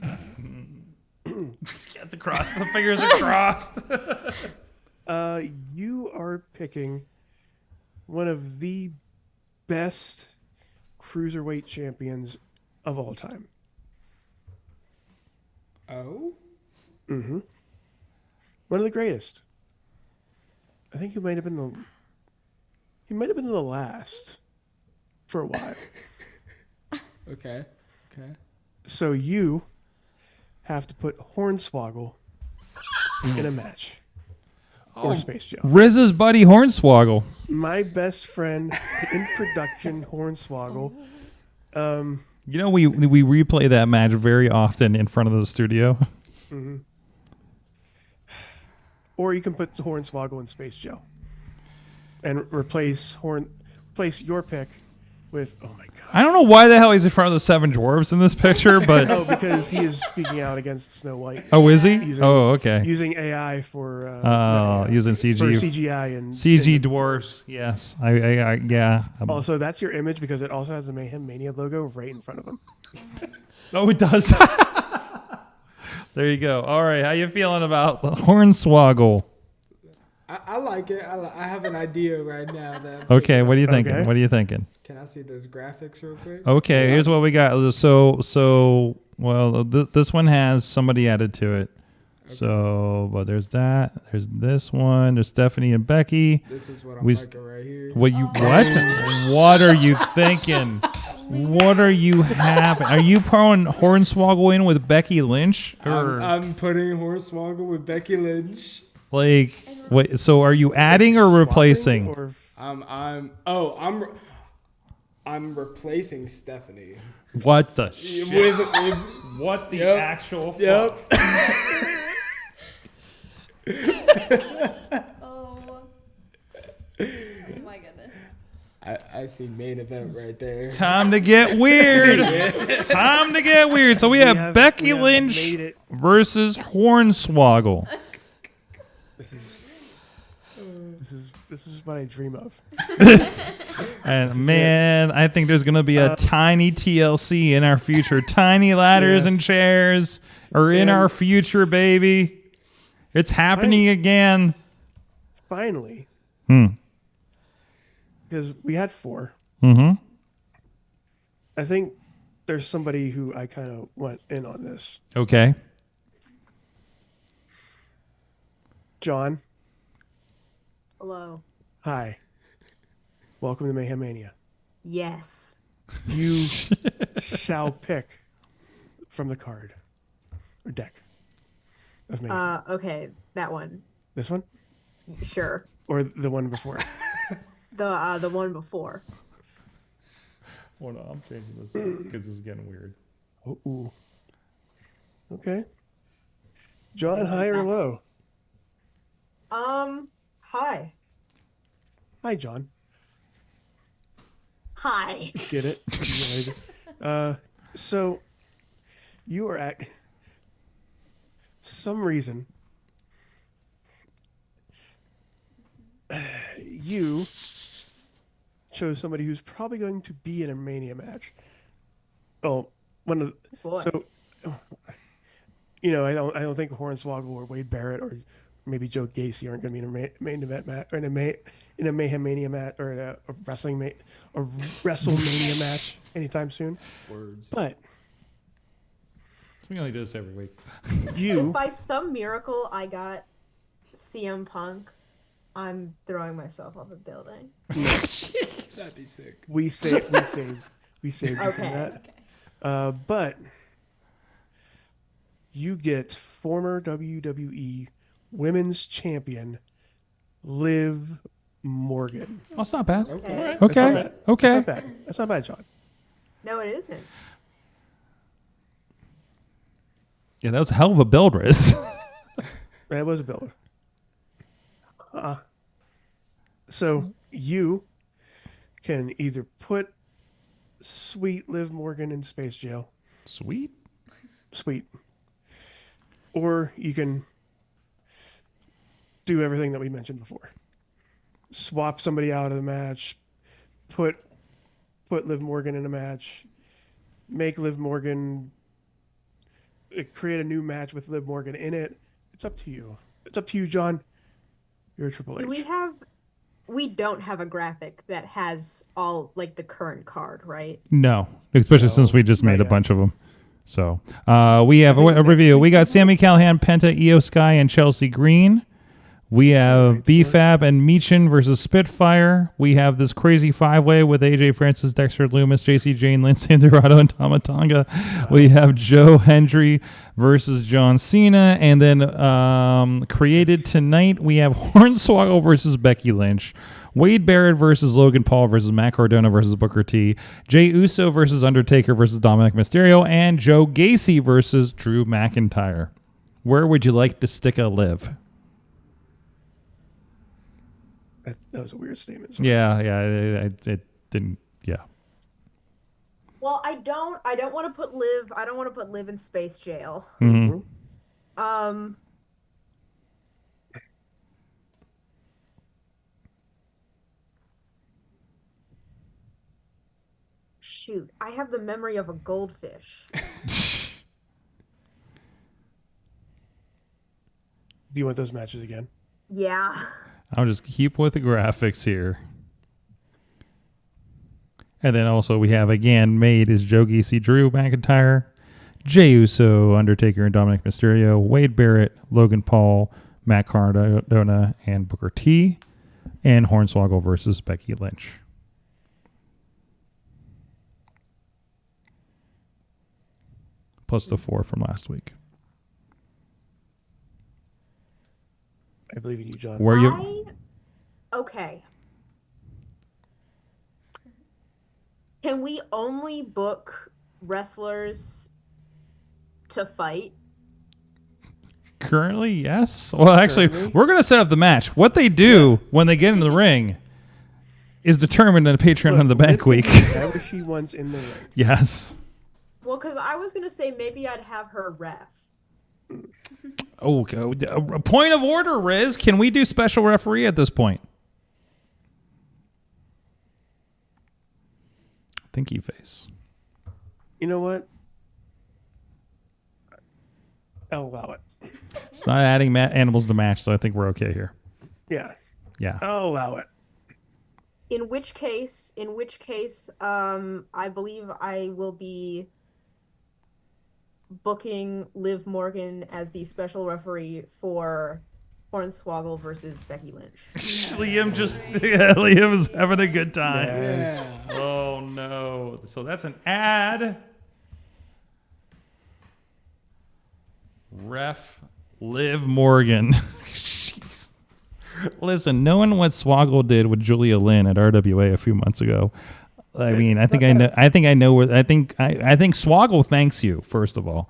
Get the cross. The fingers are crossed. You are picking one of the best cruiserweight champions of all time. Oh? Mm-hmm. One of the greatest. I think he might have been the last for a while. Okay. Okay. So you have to put Hornswoggle in a match. Or Space Joe. Riz's buddy Hornswoggle. My best friend in production, Hornswoggle. You know, we replay that match very often in front of the studio. Mm-hmm. Or you can put Hornswoggle in Space Joe. And replace your pick with, oh my god. I don't know why the hell he's in front of the Seven Dwarves in this picture, but Oh, because he is speaking out against Snow White. oh, is he? Using- Oh, okay. Using AI for Using CG. for CGI and CG dwarves. Yes, I yeah. Also, that's your image because it also has the Mayhem Mania logo right in front of him. Oh, it does. There you go. All right, how you feeling about the Hornswoggle? I like it. I have an idea right now. That Okay, what are you thinking? Okay. What are you thinking? Can I see those graphics real quick? Okay, here's what we got. So well, this one has somebody added to it. So, but there's that. There's this one. There's Stephanie and Becky. This is what I'm We- liking right here. What you what? What are you thinking? What are you having? Are you throwing Hornswoggle in with Becky Lynch or I'm putting Hornswoggle with Becky Lynch. like what? So are you adding or Swapping replacing? or- I'm replacing Stephanie. What the shit? With What the Yep. actual fuck? yep. Oh my goodness. I see main event right there. Time to get weird. Time to get weird. So we have Becky we have Lynch made it. versus Hornswoggle. This is what I dream of. And man, I think there's gonna be a tiny TLC in our future. Tiny ladders and Yes. chairs are in And- our future, baby. It's happening again. Finally, Hmm. because we had 4. Mm-hmm. I think there's somebody who I kind of went in on this. Okay. John, Hello. hi. Welcome to Mayhem Mania. Yes. You shall pick from the card or deck of Mayhem. Okay, that one. This one Sure. or the one before? The one before. Hold on, I'm changing this because this is getting weird. Ooh. Okay. John, high or low? Hi. Hi, John. Hi. Get it? So you are at some reason you chose somebody who's probably going to be in a Mania match. Oh, Boy. so you know, I don't think Hornswoggle or Wade Barrett or maybe Joe Gacy aren't going to be in a main event match or in a Mayhem Mania match or in a WrestleMania match anytime soon. Words. But We only do this every week. If by some miracle I got CM Punk, I'm throwing myself off a building. That'd be sick. We saved you from Okay. that. But you get former WWE Women's Champion Liv Morgan. Oh, it's not bad. Okay. That's not Okay. bad. Okay. That's not bad. That's not bad, John. No, it isn't. Yeah, that was a hell of a build, Riz. That was a builder. So you can either put sweet Liv Morgan in space jail. Sweet. Or you can do everything that we mentioned before. Swap somebody out of the match, put Liv Morgan in a match, make Liv Morgan, create a new match with Liv Morgan in it. It's up to you. It's up to you, John. You're a Triple H. We don't have a graphic that has all like the current card, right? No, especially since we just made a bunch of them. So we have a review. We got Sami Callihan, Penta, Io Sky, and Chelsea Green. We have BFAB and Meechin versus Spitfire. We have this crazy five-way with AJ Francis, Dexter Loomis, JC Jane, Lince Dorado, and Tama Tonga. We have Joe Hendry versus John Cena. And then created tonight, we have Hornswoggle versus Becky Lynch. Wade Barrett versus Logan Paul versus Matt Cardona versus Booker T. Jey Uso versus Undertaker versus Dominic Mysterio. And Joe Gacy versus Drew McIntyre. Where would you like to stick a Liv? That was a weird statement. Yeah, it didn't. Yeah. Well, I don't want to put Liv. I don't want to put Liv in space jail. Mm-hmm. Shoot, I have the memory of a goldfish. Do you want those matches again? Yeah. I'll just keep with the graphics here. And then also we have again made is Joe Gacy, Drew McIntyre, Jey Uso, Undertaker, and Dominic Mysterio, Wade Barrett, Logan Paul, Matt Cardona, and Booker T, and Hornswoggle versus Becky Lynch. Plus the 4 from last week. I believe in you, John. Where you? Okay. Can we only book wrestlers to fight? Currently, yes. Well, actually, we're going to set up the match. What they do when they get in the ring is determined in a Patreon on the back week. Whatever she wants in the ring. Yes. Well, because I was going to say maybe I'd have her ref. Oh, a point of order, Riz. Can we do special referee at this point? Thinky face. You know what? I'll allow it. It's not adding animals to match, so I think we're okay here. Yeah. Yeah. I'll allow it. In which case, I believe I will be booking Liv Morgan as the special referee for Hornswoggle versus Becky Lynch. Liam is having a good time. Yes. Yeah. Oh no. So that's an ad. Ref Liv Morgan. Jeez. Listen, knowing what Swoggle did with Julia Lynn at RWA a few months ago, I mean, I think I know where. I think Swoggle thanks you first of all.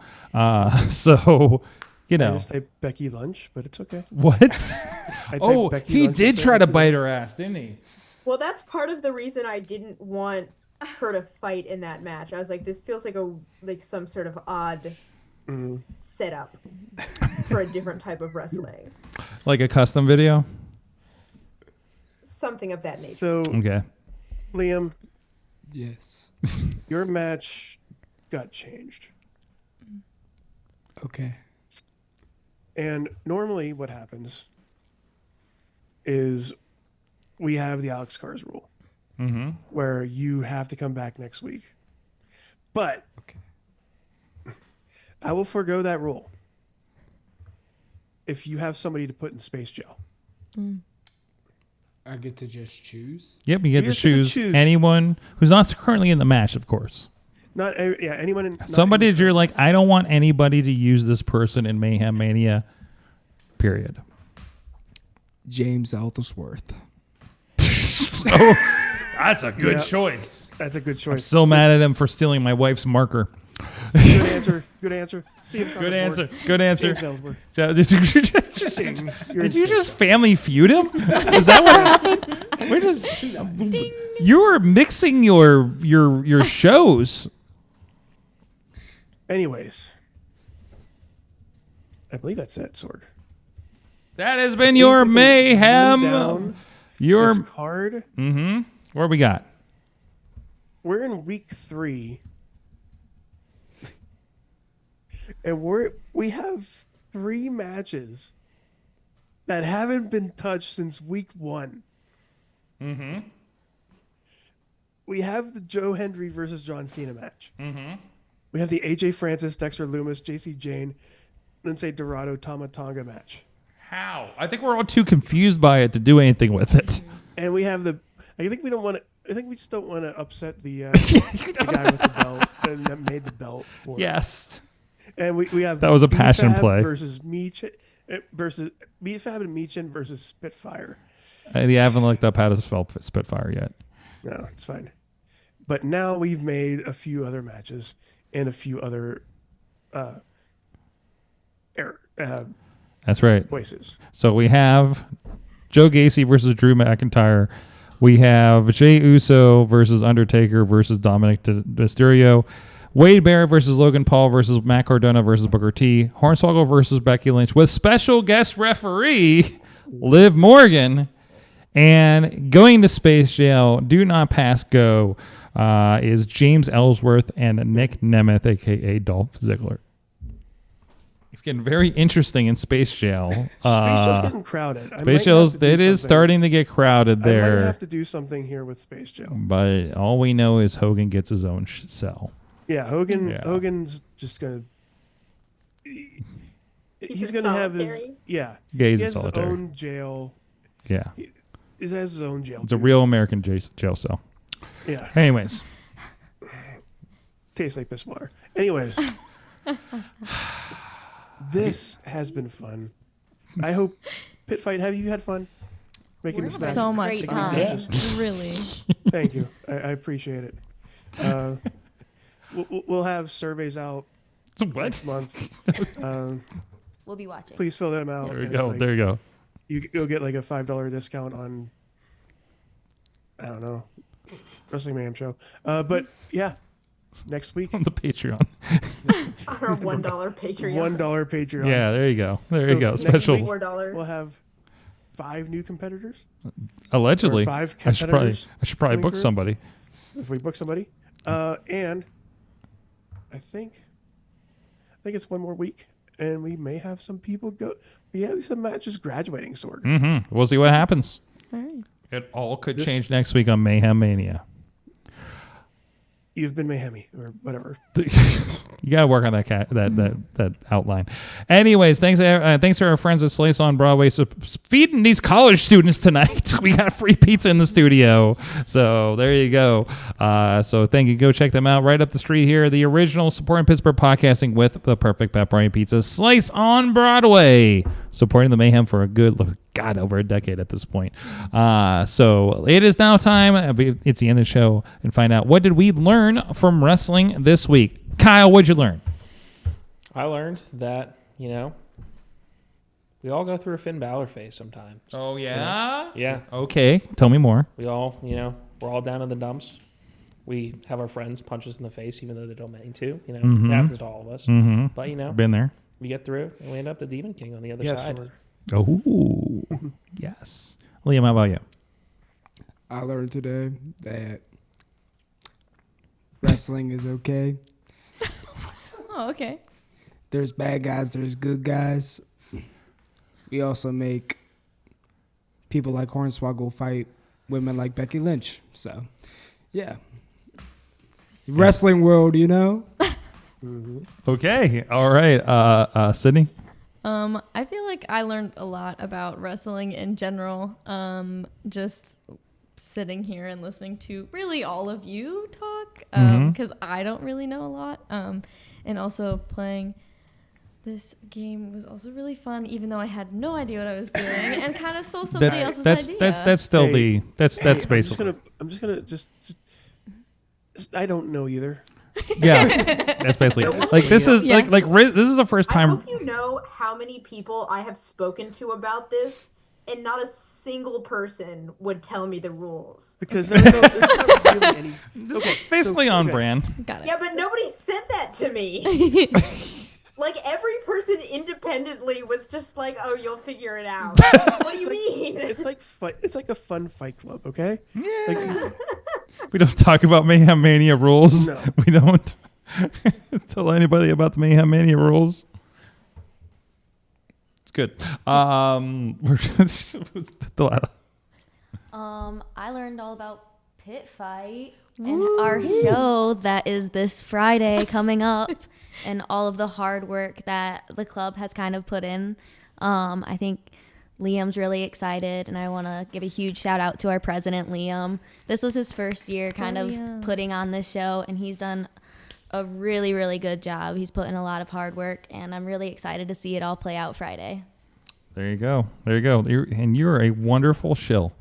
So you know, I just say Becky Lynch, but it's okay. what? Becky He Lynch did instead try of to Becky bite Lynch. her ass, didn't he? Well, that's part of the reason I didn't want heard a fight in that match. I was like, this feels like some sort of odd setup for a different type of wrestling. Like a custom video? Something of that nature. So, Okay. Liam, Yes. your match got changed. Okay. And normally what happens is we have the Alex Cars rule, where you have to come back next week. But I will forego that rule if you have somebody to put in space jail. I get to just choose. Yep, you get to just get to choose choose. anyone who's not currently in the match, of course. Anyone. Not Somebody that you're like, I don't want anybody to use this person in Mayhem Mania, period. James Ellsworth. That's a good Yeah. choice. That's a good I'm choice. still mad at him for stealing my wife's marker. Good answer. Good answer. See if Good answer. Good answer. James Ellsworth. Did You're in you space. just family feud him? Is that what happened? We're just you were mixing your shows. Anyways, I believe that's it, Sorg. That has been your Run mayhem. down Your this card. What we got? We're in week 3. And we have 3 matches that haven't been touched since week 1. We have the Joe Hendry versus John Cena match. We have the AJ Francis, Dexter Loomis, JC Jane, Lindsay Dorado, Tama Tonga match. How? I think we're all too confused by it to do anything with it. And we have I think we just don't want to upset the guy with the belt and that made the belt for it. Yes. And we have That was a passion B-Fab play. versus B-Fab and Meechin versus Spitfire. I haven't looked up how to spell Spitfire yet. No, it's fine. But now we've made a few other matches and a few other That's right. voices. So we have Joe Gacy versus Drew McIntyre. We have Jey Uso versus Undertaker versus Dominic Mysterio. Wade Barrett versus Logan Paul versus Matt Cardona versus Booker T. Hornswoggle versus Becky Lynch with special guest referee Liv Morgan. And going to Space Jail, do not pass go, is James Ellsworth and Nick Nemeth, a.k.a. Dolph Ziggler. It's getting very interesting in Space Jail. Space Jail's getting crowded. Space Jail's, it is starting to get crowded I there. might have to do something here with Space Jail. But all we know is Hogan gets his own cell. Yeah, Hogan. Yeah. Hogan's just gonna. He's gonna have his. Yeah. Yeah, he's he a has solitary. his own jail. Yeah. He has his own jail. It's a real American jail cell. Yeah. Anyways. Tastes like piss water. Anyways. This has been fun. I hope Pitt Fight. Have you had fun making this match? So much making these fun. matches? Really. Thank you. I appreciate it. We'll have surveys out next month. We'll be watching. Please fill them out. There you go. There you go. You'll get like a $5 discount on, I don't know, Wrestling Mayhem Show. But yeah, next week on the Patreon. On our $1 Patreon. $1 Patreon. Yeah, there you go. There you go. Next Special. week, $4. We'll have 5 new competitors. Allegedly. Or 5 I should competitors. probably coming book through. somebody. If we book somebody, and I think it's one more week, and we may have some people go. We have some matches graduating, Sorg. Mm-hmm. We'll see what happens. All right. It all could change next week on Mayhem Mania. You've been Mayhemy or whatever. You got to work on that outline. Anyways, thanks to our friends at Slice on Broadway for feeding these college students tonight. We got free pizza in the studio, so there you go. So thank you. Go check them out right up the street here. The original supporting Pittsburgh podcasting with the perfect pepperoni pizza. Slice on Broadway, supporting the Mayhem for a good over a decade at this point. So it is now time. It's the end of the show, and find out what did we learn from wrestling this week. Kyle, what'd you learn? I learned that, we all go through a Finn Balor phase sometimes. Oh, yeah? Yeah. Okay. Tell me more. We all, we're all down in the dumps. we have our friends punch us in the face, even though they don't mean to. You know, Mhm. it happens to all of us. Mm-hmm. But you know, Been there. we get through, and we end up the Demon King on the other Yes, side. sir. Oh, yes. Liam, how about you? I learned today that wrestling is okay. Oh, okay. There's bad guys, there's good guys. We also make people like Hornswoggle fight women like Becky Lynch. So, yeah. Wrestling world, you know? Okay. All right. Sydney? I feel like I learned a lot about wrestling in general. Just sitting here and listening to really all of you talk, because I don't really know a lot. And also playing this game was also really fun, even though I had no idea what I was doing and kind of stole somebody else's idea. That's still Hey, that's basically. I'm just gonna I don't know either. Yeah, that's basically like this is Yeah. like Riz, this is the first I time. hope you know how many people I have spoken to about this, and not a single person would tell me the rules. Because there's not really any. Okay, Basically so- on okay. brand. Got it. Yeah, but nobody said that to me. Like, every person independently was just like, "Oh, you'll figure it out." What do you mean? It's like It's like a fun fight club. Okay. Yeah. Like, We don't talk about Mayhem Mania rules. No. We don't tell anybody about the Mayhem Mania rules. It's good. Delilah. I learned all about Pitt Fight and our show that is this Friday coming up, and all of the hard work that the club has kind of put in. I think Liam's really excited, and I want to give a huge shout out to our president, Liam. This was his first year kind of putting on this show, and he's done a really, really good job. He's put in a lot of hard work, and I'm really excited to see it all play out Friday. There you go. There you go. You're a wonderful shill.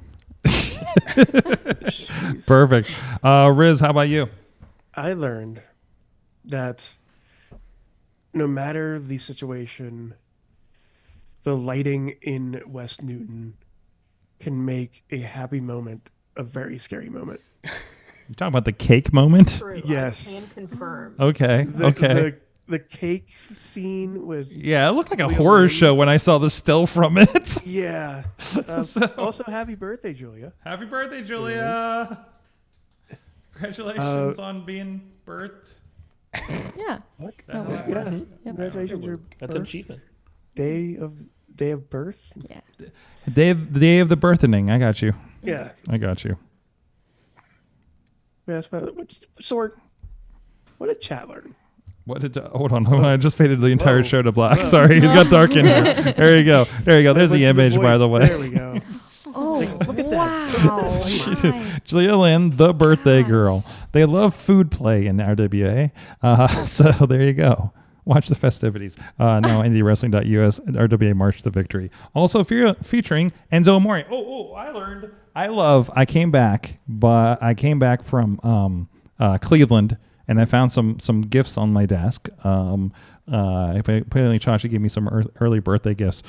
Perfect. Riz, how about you? I learned that no matter the situation, the lighting in West Newton can make a happy moment a very scary moment. You talking about the cake moment? True. Yes. I can confirm. Okay. Okay. The cake scene with Yeah, it looked like a Julia horror Lee. show when I saw the still from it. Yeah. So- Also, happy birthday, Julia. Happy birthday, Julia. Congratulations on being birthed. Yeah. What? That works. Yeah. Yep. Congratulations, your That's an birth- achievement. day of birth. Yeah. The day of the birthing. I got you. Yeah. I got you. Yeah, what did chat learn? What did? Hold on. I just faded the entire show to black. Sorry, it's got dark in here. There you go. There's the image, by the way. There we go. Oh, Look at that. wow. Julia Lynn, the birthday girl. They love food play in RWA. So there you go. Watch the festivities. No, IndieWrestling.us and RWA March to Victory. Also featuring Enzo Amore. I came back from Cleveland, and I found some gifts on my desk. Apparently Chachi gave me some early birthday gifts.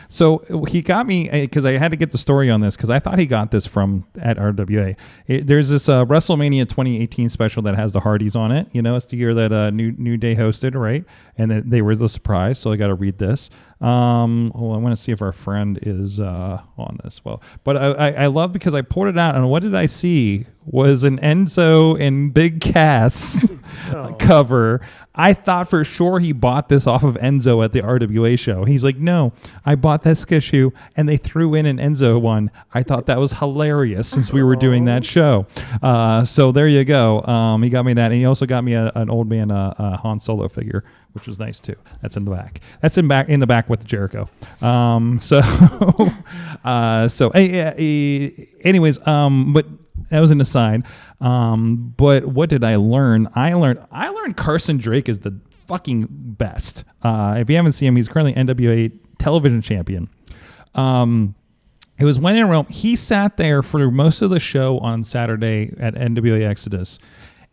So he got me, because I had to get the story on this, because I thought he got this from at RWA. There's this WrestleMania 2018 special that has the Hardys on it. You know, it's the year that New Day hosted, right? And they were the surprise, so I got to read this. I want to see if our friend is on this. Well, but I love, because I pulled it out, and what did I see was an Enzo and Big Cass cover. I thought for sure he bought this off of Enzo at the RWA show. He's like, no, I bought this issue, and they threw in an Enzo one. I thought that was hilarious since we were doing that show. So there you go. He got me that, and he also got me an old man Han Solo figure, which was nice too. That's in the back. That's in the back with Jericho. Anyways, but that was an aside. But what did I learn? I learned Carson Drake is the fucking best. If you haven't seen him, he's currently NWA television champion. It was when in Rome. He sat there for most of the show on Saturday at NWA Exodus,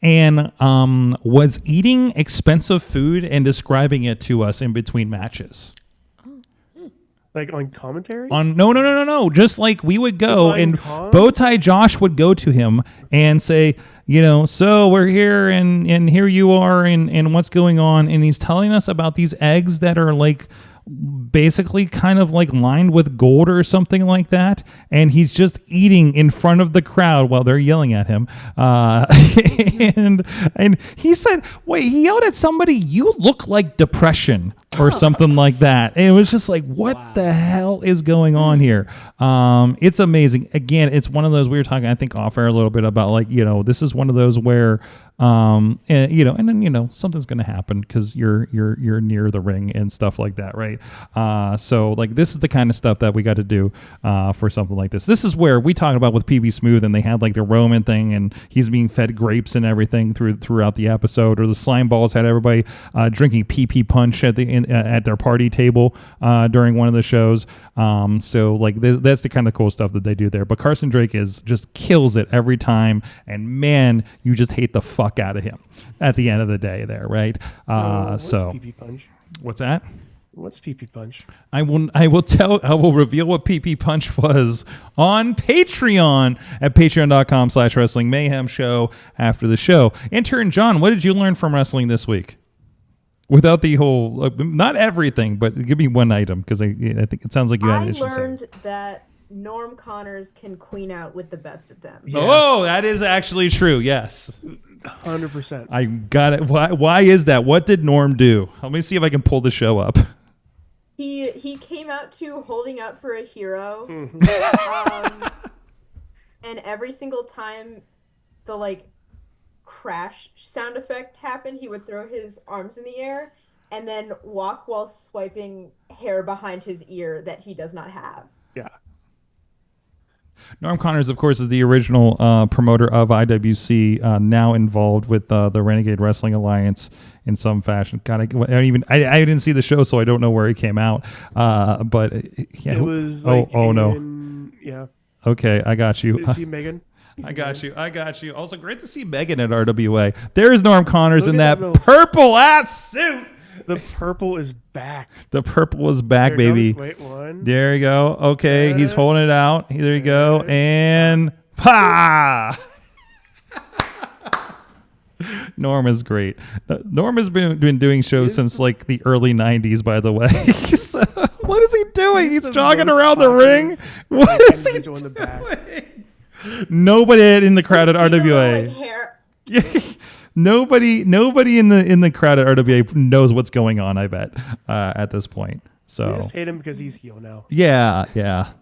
and was eating expensive food and describing it to us in between matches. Like on commentary? No. Just like we would go Just on and com? Bowtie Josh would go to him and say, so we're here and here you are and what's going on. And he's telling us about these eggs that are like basically kind of like lined with gold or something like that, and he's just eating in front of the crowd while they're yelling at him, and he said, wait, he yelled at somebody, "You look like depression," or something like that. And it was just like, what the hell is going on here? It's amazing. Again, it's one of those, we were talking, I think, off air a little bit about like, this is one of those where and then something's going to happen because you're near the ring and stuff like that, right? So like this is the kind of stuff that we got to do for something like this. This is where we talked about with PB Smooth, and they had like the Roman thing, and he's being fed grapes and everything throughout the episode, or the Slime Balls had everybody drinking PP Punch at their party table during one of the shows. So like that's the kind of cool stuff that they do there. But Carson Drake just kills it every time, and man, you just hate the fuck out of him at the end of the day there, right? What's PP Punch? What's that? What's PP Punch? I will reveal what PP Punch was on Patreon at patreon.com/Wrestling Mayhem Show after the show. Intern John, what did you learn from wrestling this week? Without the whole, not everything, but give me one item, because I think it sounds like you had an issue. I learned that Norm Connors can queen out with the best of them. Yeah. Oh, that is actually true. Yes. 100%. I got it. Why is that? What did Norm do? Let me see if I can pull the show up. He came out to Holding Out for a Hero. And every single time the like crash sound effect happened, he would throw his arms in the air and then walk while swiping hair behind his ear that he does not have. Yeah. Norm Connors, of course, is the original promoter of IWC, now involved with the Renegade Wrestling Alliance in some fashion. God, I didn't see the show, so I don't know where he came out. But yeah, it was like no. Yeah. Okay, I got you. Did you see Megan? I got you. Also, great to see Megan at RWA. There's Norm Connors in that purple ass suit. The purple is back. The purple is back, baby. Wait, one. There you go. Okay, he's holding it out. There you go. And pa! Norm is great. Norm has been doing shows since like the early 90s, by the way. So, what is he doing? He's jogging around the ring. What is he doing? Nobody in the crowd at RWA. Nobody in the crowd at RWA knows what's going on, I bet, at this point. So we just hate him because he's heel now. Yeah.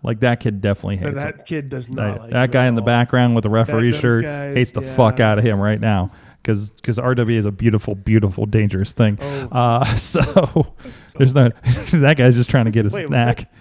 Like that kid definitely hates But that kid does not like that guy in the background with the referee shirt guys, hates the fuck out of him right now. Because RWA is a beautiful, beautiful, dangerous thing. So there's no that guy's just trying to get a snack.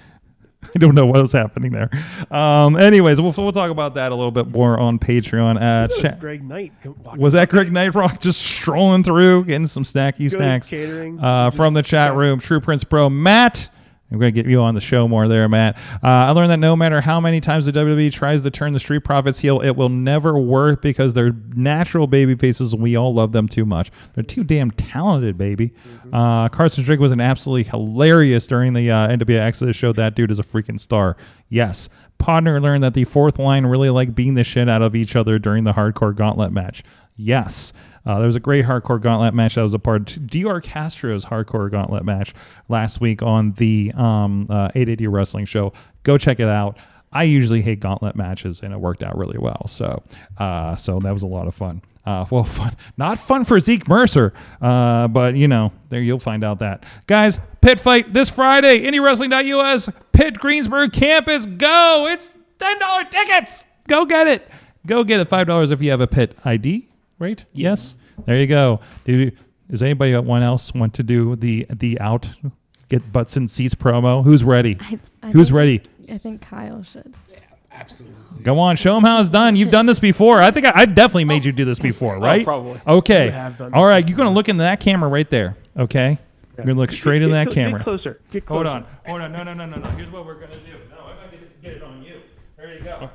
I don't know what was happening there. Anyways, we'll talk about that a little bit more on Patreon. Greg Knight. Was that Greg Knight Rock just strolling through, getting some snacks from the chat room? True Prince Pro Matt. I'm going to get you on the show more there, Matt. I learned that no matter how many times the WWE tries to turn the Street Profits heel, it will never work because they're natural baby faces and we all love them too much. They're too damn talented, baby. Carson Drake was an absolutely hilarious during the NWA Exodus show. That dude is a freaking star. Yes. Podner learned that the fourth line really liked beating the shit out of each other during the Hardcore Gauntlet match. Yes. There was a great Hardcore Gauntlet match that was a part of DR Castro's Hardcore Gauntlet match last week on the 880 Wrestling Show. Go check it out. I usually hate gauntlet matches, and it worked out really well. So that was a lot of fun. Fun. Not fun for Zeke Mercer, but, there you'll find out that. Guys, Pitt Fight this Friday, IndieWrestling.us, Pitt Greensburg campus. Go! It's $10 tickets! Go get it! Go get it. $5 if you have a Pitt ID. Right? Yes. There you go. Does anybody else want to do the get butts in seats promo? Who's ready? Who's ready? I think Kyle should. Yeah, absolutely. Go on. Show him how it's done. You've done this before. I think I've definitely made you do this before, right? Probably. Okay. You have done this all right. You're going to look into that camera right there. Okay. You're going to look straight into that camera. Get closer. Hold on. No. Here's what we're going to do. No, I'm going to get it on you. There you go.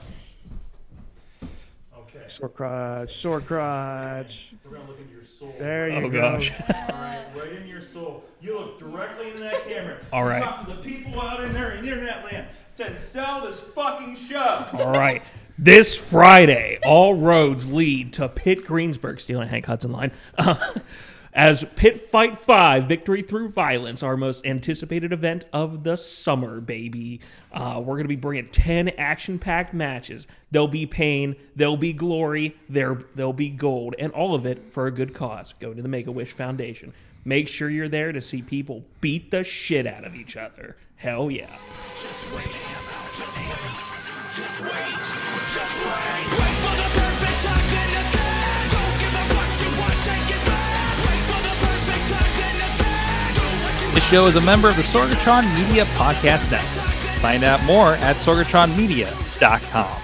Sore crotch, sore crotch. We're gonna look into your soul. There you Oh, go. gosh. All right, right in your soul. You look directly into that camera. All right. You're talking to the people out in there in internet land to sell this fucking show. All right. This Friday, all roads lead to Pitt Greensburg, stealing Hank Hudson line, as Pitt Fight 5, Victory Through Violence, our most anticipated event of the summer, baby. We're going to be bringing 10 action-packed matches. There'll be pain, there'll be glory, there'll be gold, and all of it for a good cause. Go to the Make-A-Wish Foundation. Make sure you're there to see people beat the shit out of each other. Hell yeah. Just wait. Just wait. Wait for the perfect time, then attack. Don't give up what you want, take it back. Wait for the perfect time, then attack. Do what you This show is a member of the Sorgatron Media Podcast Network. Find out more at sorgatronmedia.com.